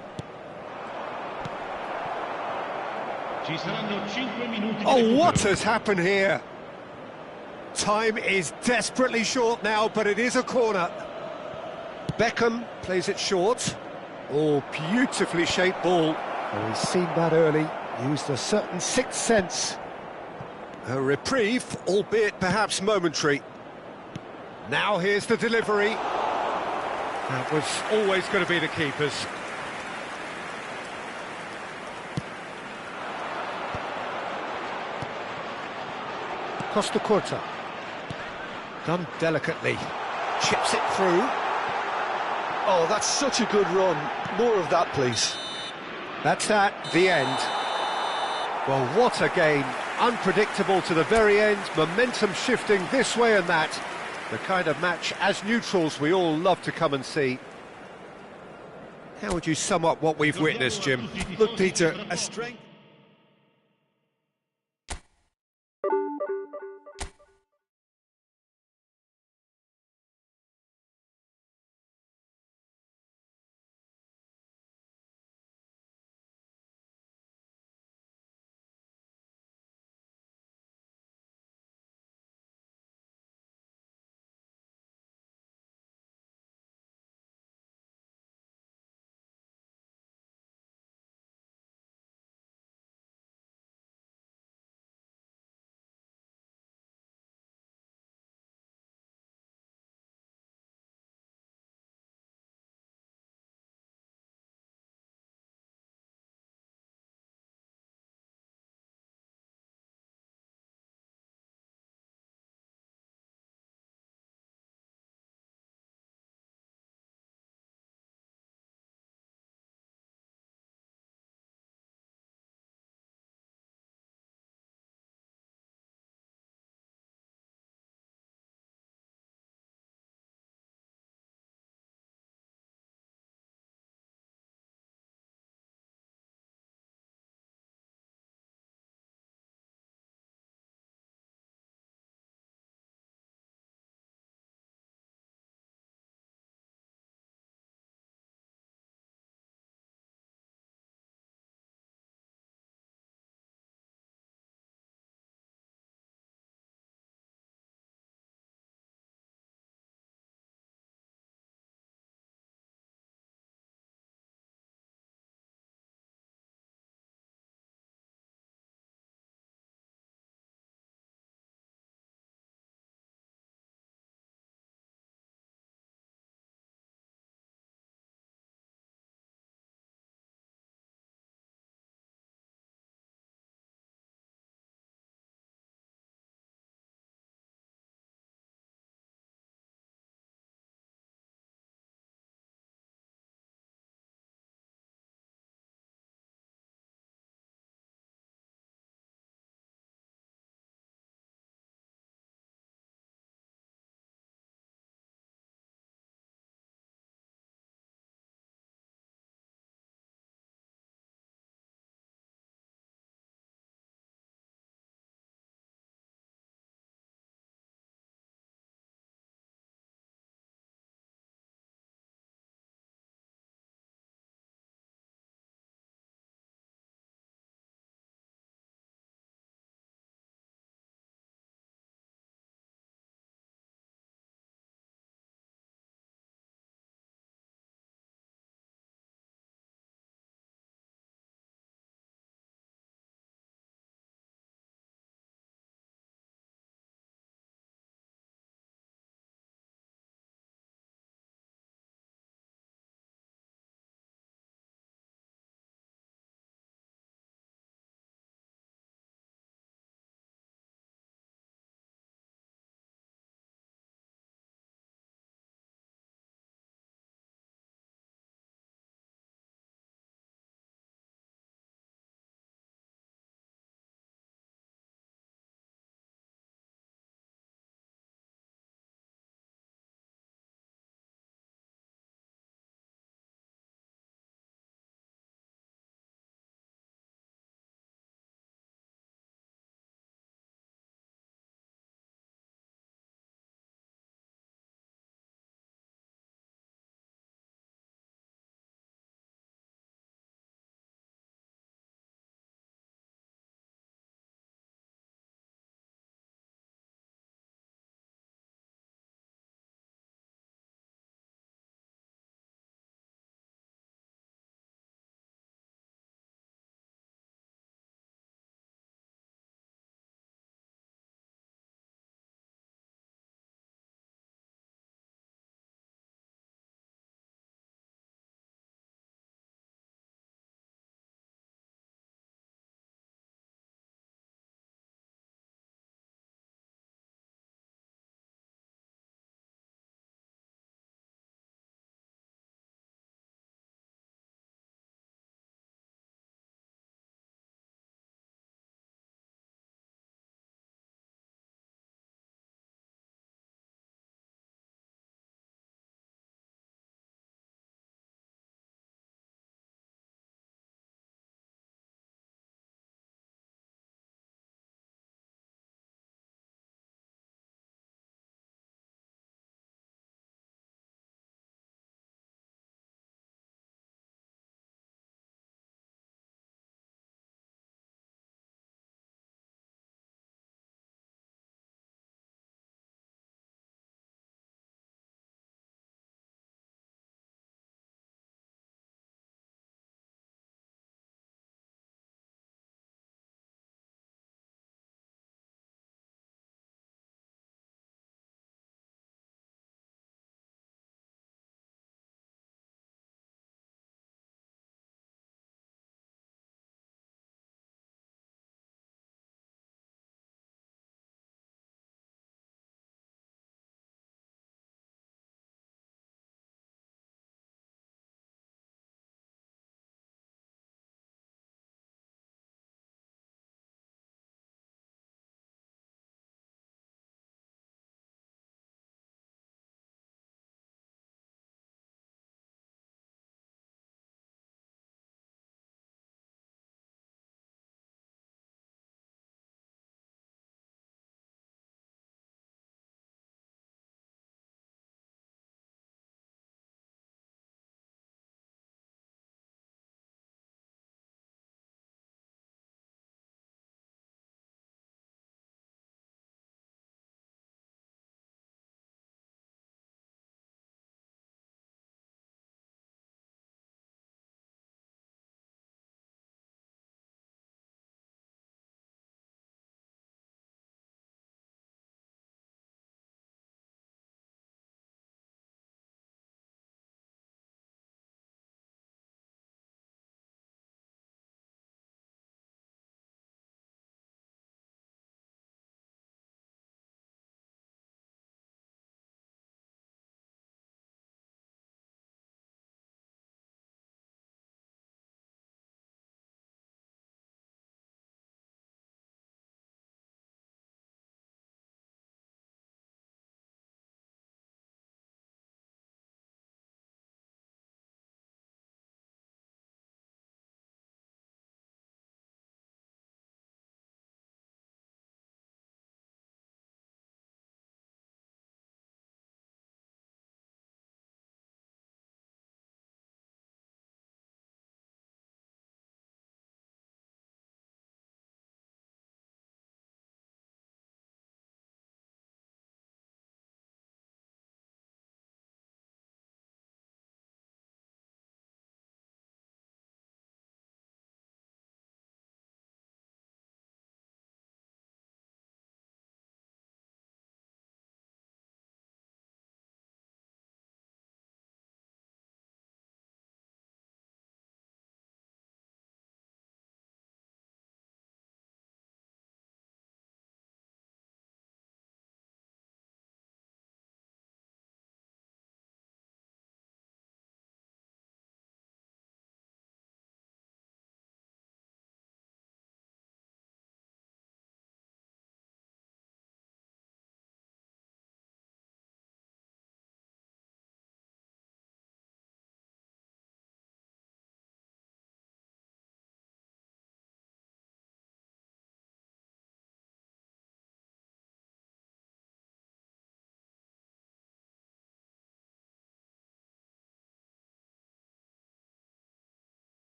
Ci saranno 5 minuti di Oh, recupero. what has happened here? Time is desperately short now, but it is a corner. Beckham plays it short. Oh, beautifully shaped ball. Oh, he's seen that early, used a certain sixth sense. A reprieve, albeit perhaps momentary. Now here's the delivery. That was always going to be the keeper's. Costa Curta. Done delicately. Chips it through. Oh, that's such a good run. More of that, please. That's that, the end. Well, what a game. Unpredictable to the very end, momentum shifting this way and that. The kind of match, as neutrals, we all love to come and see. How would you sum up what we've witnessed, Jim? Look, Peter, a strength...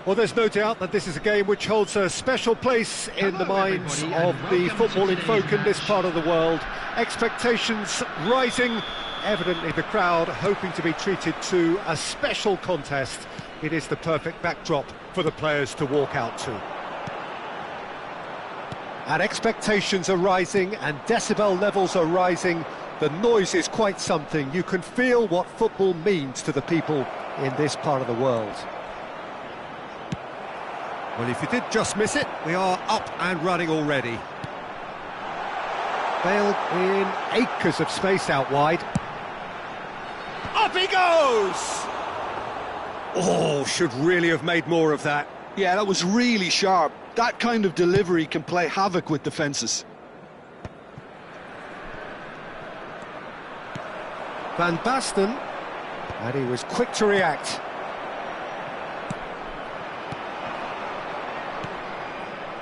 Well, there's no doubt that this is a game which holds a special place in the minds of the footballing folk in this part of the world. Expectations rising, evidently the crowd hoping to be treated to a special contest. It is the perfect backdrop for the players to walk out to. And expectations are rising and decibel levels are rising. The noise is quite something. You can feel what football means to the people in this part of the world. Well, if you did just miss it, we are up and running already. Bale in acres of space out wide. Up he goes! Oh, should really have made more of that. Yeah, that was really sharp. That kind of delivery can play havoc with defences. Van Basten, and he was quick to react.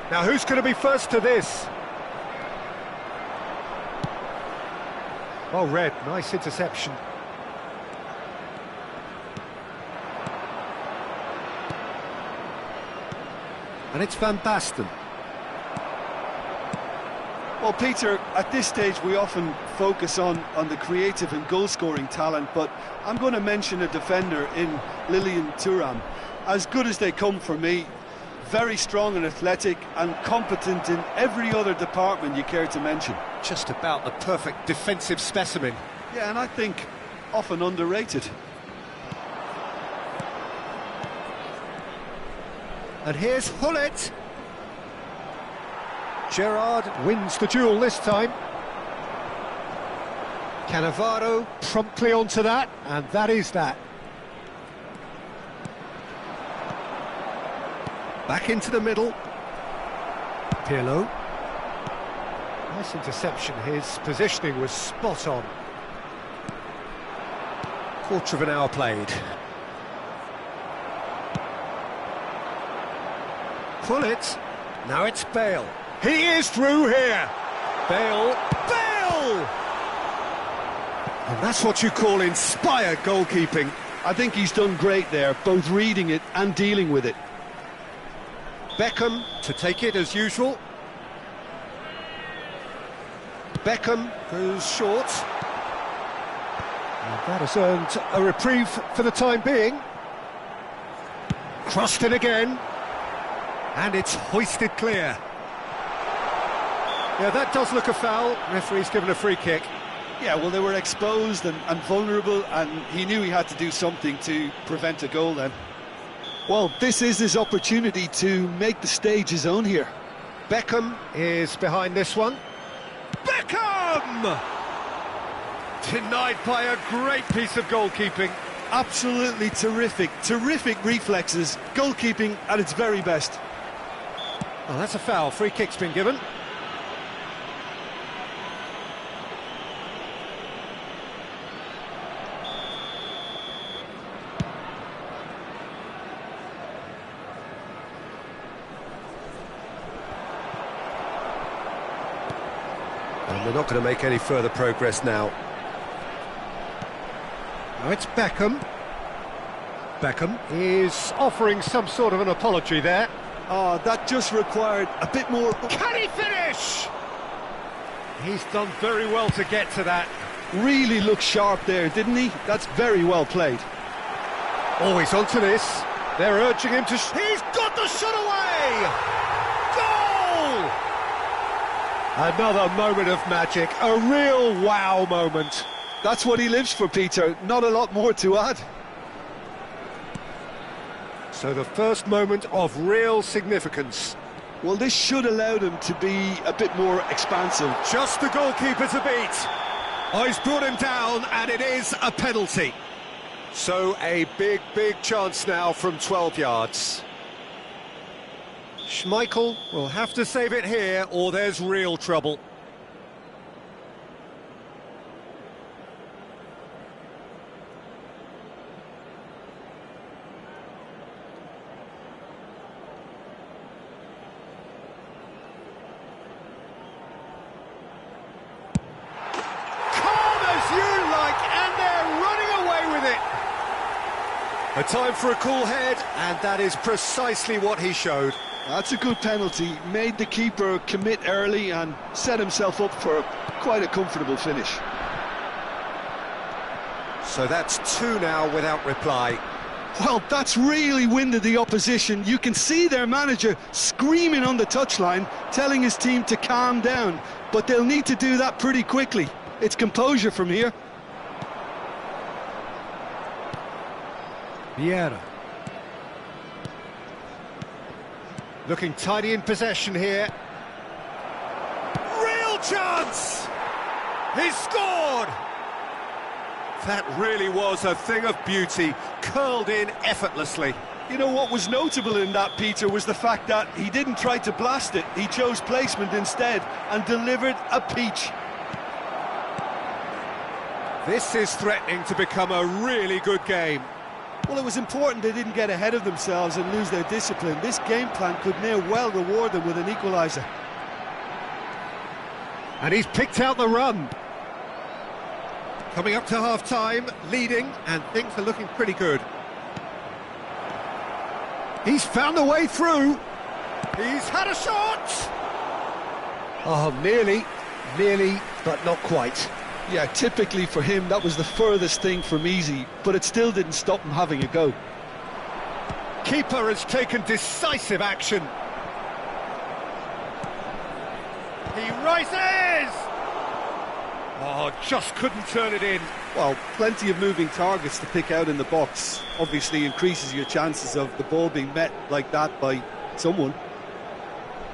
Now, who's going to be first to this? Well read, nice interception. And it's Van Basten. Well, Peter, at this stage we often focus on the creative and goal-scoring talent, but I'm going to mention a defender in Lilian Thuram. As good as they come for me, very strong and athletic and competent in every other department you care to mention. Just about the perfect defensive specimen. Yeah, and I think often underrated. And here's Hullet. Gerrard wins the duel this time. Cannavaro promptly onto that, and that is that. Back into the middle. Pirlo. Nice interception. His positioning was spot on. Quarter of an hour played. Pull it. Now it's Bale. He is through here. Bale. Bale! And that's what you call inspired goalkeeping. I think he's done great there, both reading it and dealing with it. Beckham to take it as usual. Beckham goes short. And that has earned a reprieve for the time being. Crossed in again. And it's hoisted clear. Yeah, that does look a foul. Referee's given a free kick. Yeah, well, they were exposed and vulnerable, and he knew he had to do something to prevent a goal then. Well, this is his opportunity to make the stage his own here. Beckham is behind this one. Beckham! Denied by a great piece of goalkeeping. Absolutely terrific reflexes, goalkeeping at its very best. Well, that's a foul. Free kick's been given. And they're not going to make any further progress now. Now it's Beckham. Beckham is offering some sort of an apology there. Oh, that just required a bit more... Can he finish? He's done very well to get to that. Really looked sharp there, didn't he? That's very well played. Oh, he's onto this. They're urging him to... He's got the shot away! Goal! Another moment of magic, a real wow moment. That's what he lives for, Peter. Not a lot more to add. So the first moment of real significance. Well, this should allow them to be a bit more expansive. Just the goalkeeper to beat. Oh, he's brought him down, and it is a penalty. So a big chance now from 12 yards. Schmeichel will have to save it here, or there's real trouble. A time for a cool head, and that is precisely what he showed. That's a good penalty. Made the keeper commit early and set himself up for quite a comfortable finish. So that's 2 now without reply. Well, that's really winded the opposition. You can see their manager screaming on the touchline, telling his team to calm down. But they'll need to do that pretty quickly. It's composure from here. Vieira. Looking tidy in possession here. Real chance! He's scored! That really was a thing of beauty, curled in effortlessly. You know what was notable in that, Peter, was the fact that he didn't try to blast it. He chose placement instead and delivered a peach. This is threatening to become a really good game. Well, it was important they didn't get ahead of themselves and lose their discipline. This game plan could near well reward them with an equaliser. And he's picked out the run. Coming up to half-time, leading, and things are looking pretty good. He's found a way through. He's had a shot! Oh, nearly, but not quite. Yeah, typically for him, that was the furthest thing from easy, but it still didn't stop him having a go. Keeper has taken decisive action. He rises! Oh, just couldn't turn it in. Well, plenty of moving targets to pick out in the box. Obviously increases your chances of the ball being met like that by someone.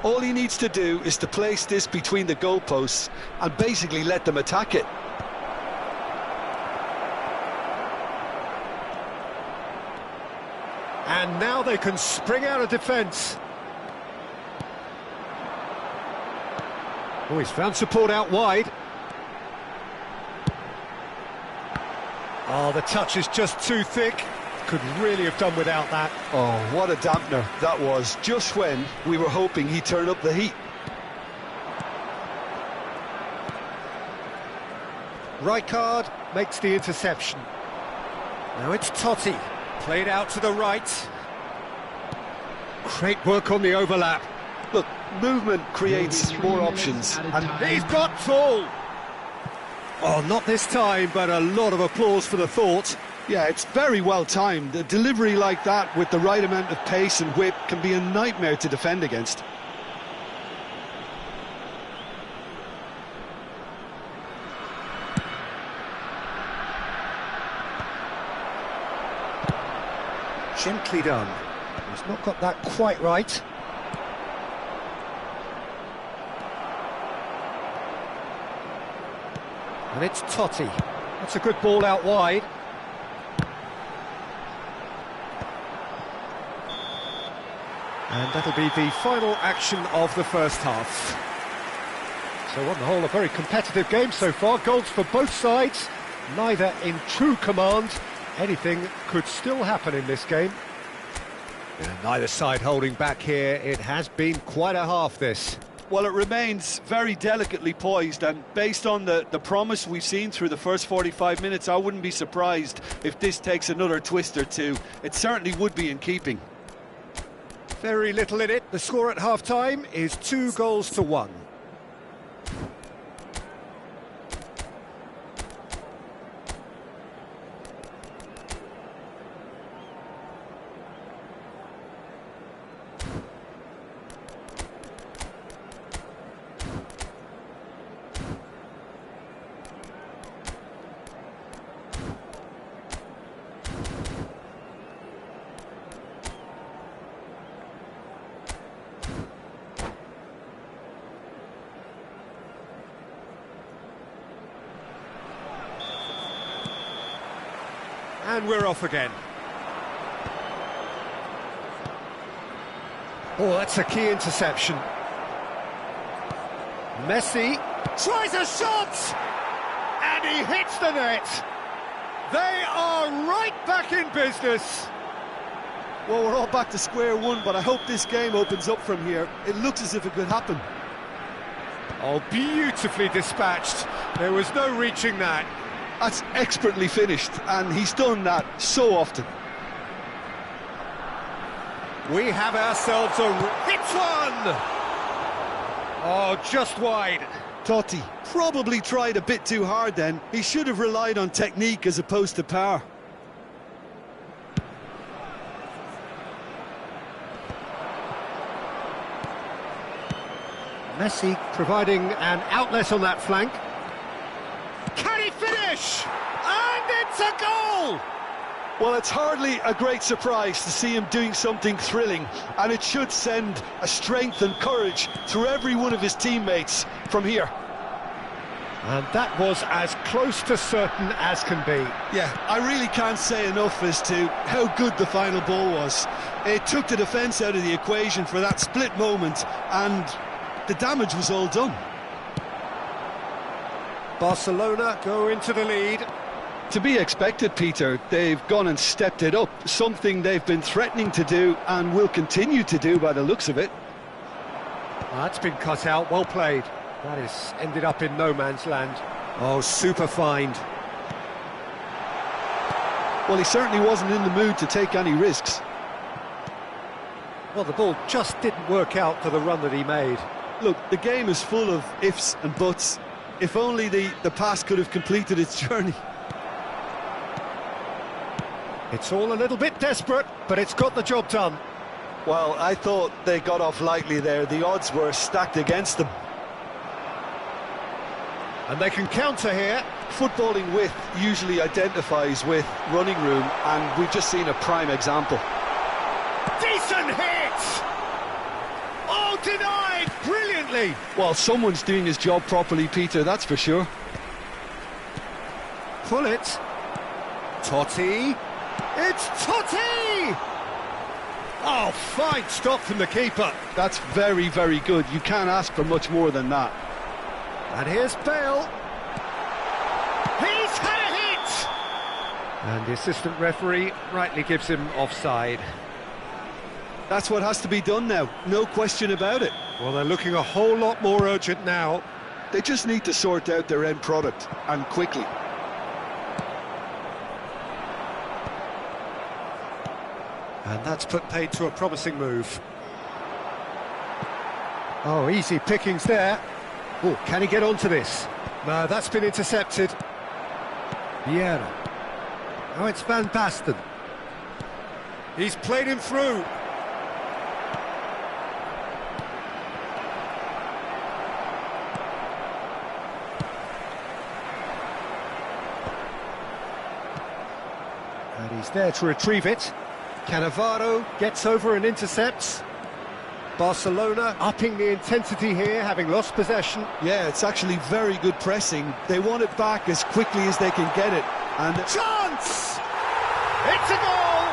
All he needs to do is to place this between the goalposts and basically let them attack it. And now they can spring out of defence. Oh, he's found support out wide. Oh, the touch is just too thick. Could really have done without that. Oh, what a dampener that was, just when we were hoping he'd turn up the heat. Rijkaard makes the interception. Now it's Totti, played out to the right. Great work on the overlap. Look, movement creates more options. And he's got tall. Oh, not this time, but a lot of applause for the thought. Yeah, it's very well timed. A delivery like that with the right amount of pace and whip can be a nightmare to defend against. Gently done. He's not got that quite right. And it's Totti. That's a good ball out wide. And that'll be the final action of the first half. So on the whole, a very competitive game so far. Goals for both sides, neither in true command. Anything could still happen in this game. And neither side holding back here. It has been quite a half, this. Well, it remains very delicately poised, and based on the promise we've seen through the first 45 minutes, I wouldn't be surprised if this takes another twist or two. It certainly would be in keeping. Very little in it. The score at half-time is 2-1. And we're off again. Oh, that's a key interception. Messi tries a shot! And he hits the net! They are right back in business! Well, we're all back to square one, but I hope this game opens up from here. It looks as if it could happen. Oh, beautifully dispatched. There was no reaching that. That's expertly finished, and he's done that so often. We have ourselves a hit one! Oh, just wide. Totti probably tried a bit too hard then. He should have relied on technique as opposed to power. Messi providing an outlet on that flank. Can he finish? And it's a goal! Well, it's hardly a great surprise to see him doing something thrilling, and it should send a strength and courage through every one of his teammates from here. And that was as close to certain as can be. Yeah, I really can't say enough as to how good the final ball was. It took the defence out of the equation for that split moment, and the damage was all done. Barcelona go into the lead. To be expected, Peter. They've gone and stepped it up, something they've been threatening to do and will continue to do by the looks of it. That's been cut out, well played. That has ended up in no man's land. Oh, super find. Well, he certainly wasn't in the mood to take any risks. Well, the ball just didn't work out for the run that he made. Look, the game is full of ifs and buts. If only the pass could have completed its journey. It's all a little bit desperate, but it's got the job done. Well, I thought they got off lightly there. The odds were stacked against them. And they can counter here. Footballing width usually identifies with running room, and we've just seen a prime example. Decent hit! Oh, denied brilliantly! Well, someone's doing his job properly, Peter, that's for sure. Pull it. Totti. It's Totti! Oh, fine stop from the keeper. That's very, very good. You can't ask for much more than that. And here's Bale. He's had a hit! And the assistant referee rightly gives him offside. That's what has to be done now, no question about it. Well, they're looking a whole lot more urgent now. They just need to sort out their end product, and quickly. And that's put paid to a promising move. Oh, easy pickings there. Oh, can he get onto this? No, that's been intercepted. Vieira. Oh, it's Van Basten. He's played him through. And he's there to retrieve it. Cannavaro gets over and intercepts. Barcelona upping the intensity here, having lost possession. Yeah, it's actually very good pressing. They want it back as quickly as they can get it. And chance! It's a goal!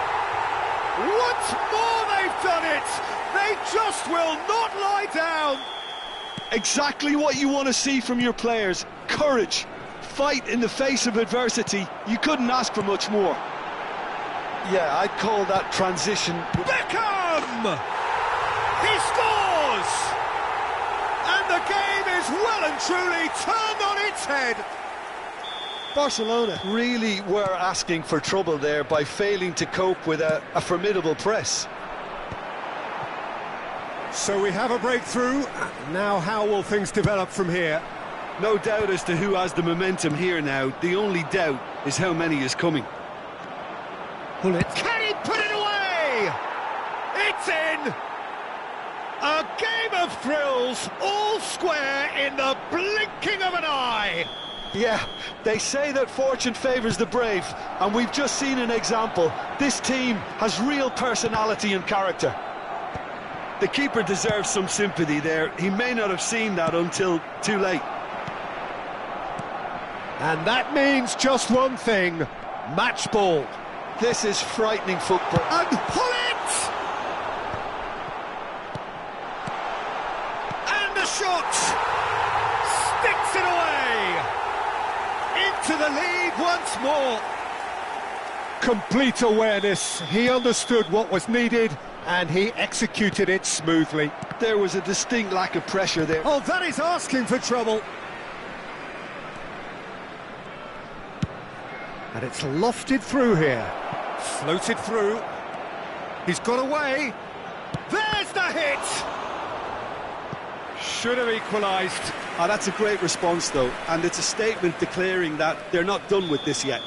Once more they've done it! They just will not lie down! Exactly what you want to see from your players. Courage. Fight in the face of adversity. You couldn't ask for much more. Yeah, I'd call that transition. Beckham! He scores! And the game is well and truly turned on its head. Barcelona really were asking for trouble there by failing to cope with a formidable press. So we have a breakthrough. Now how will things develop from here? No doubt as to who has the momentum here now. The only doubt is how many is coming. Pull it. Can he put it away? It's in! A game of thrills, all square in the blinking of an eye. Yeah, they say that fortune favours the brave, and we've just seen an example. This team has real personality and character. The keeper deserves some sympathy there. He may not have seen that until too late. And that means just one thing, match ball. This is frightening football. And pull it! And the shot! Sticks it away! Into the lead once more. Complete awareness. He understood what was needed and he executed it smoothly. There was a distinct lack of pressure there. Oh, that is asking for trouble. And it's lofted through here. Floated through. He's got away. There's the hit! Should have equalised. Oh, that's a great response, though. And it's a statement declaring that they're not done with this yet.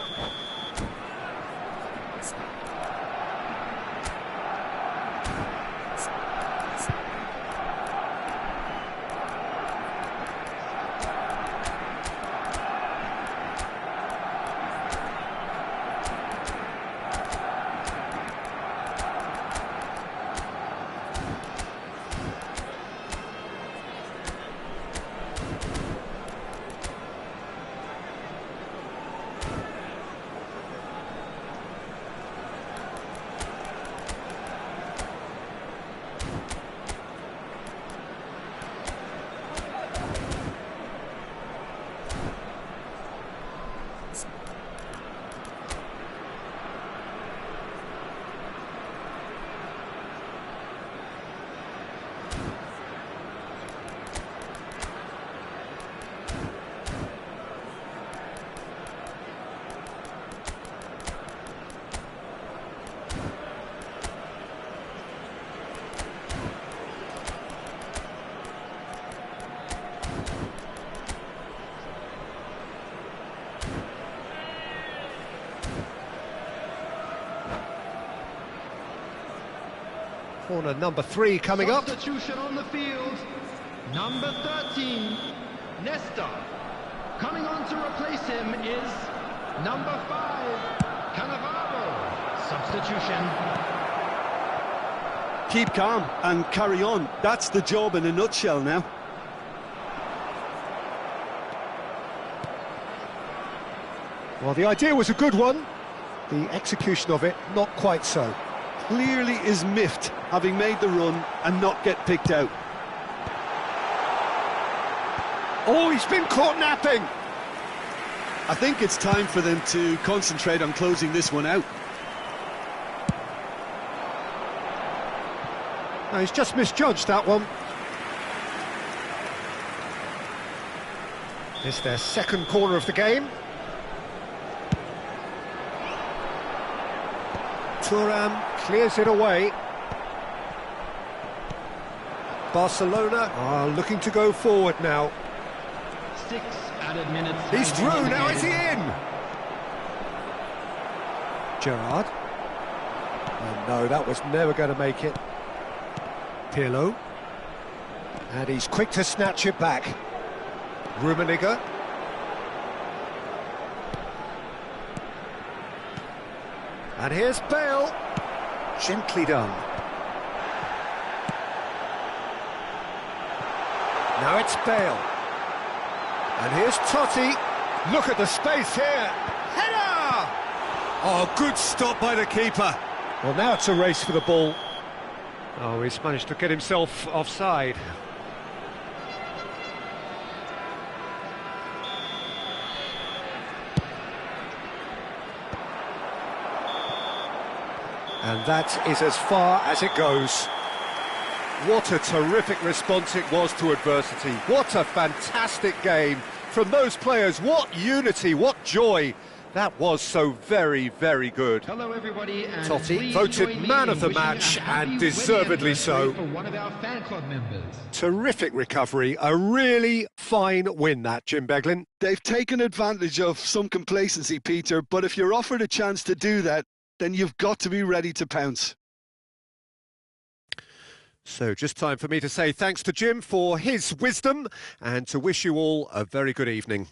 Corner number 3 coming up. Substitution on the field. Number 13, Nesta. Coming on to replace him is number 5, Cannavaro. Substitution. Keep calm and carry on. That's the job in a nutshell now. Well, the idea was a good one. The execution of it, not quite so. Clearly is miffed, having made the run and not get picked out. Oh, he's been caught napping! I think it's time for them to concentrate on closing this one out. No, he's just misjudged that one. It's their second corner of the game. Thuram clears it away. Barcelona are looking to go forward now. 6 added minutes. He's through, now is he in? Gerrard. Oh no, that was never going to make it. Pirlo. And he's quick to snatch it back. Rummenigge. And here's Bale. Gently done. Now it's Bale. And here's Totti. Look at the space here. Header! Oh, good stop by the keeper. Well, now it's a race for the ball. Oh, he's managed to get himself offside. And that is as far as it goes. What a terrific response it was to adversity. What a fantastic game from those players. What unity, what joy. That was so very, very good. Hello everybody, and Totti voted man of the match, and deservedly so. For one of our fan club members. Terrific recovery, a really fine win that, Jim Beglin. They've taken advantage of some complacency, Peter, but if you're offered a chance to do that, then you've got to be ready to pounce. So just time for me to say thanks to Jim for his wisdom and to wish you all a very good evening.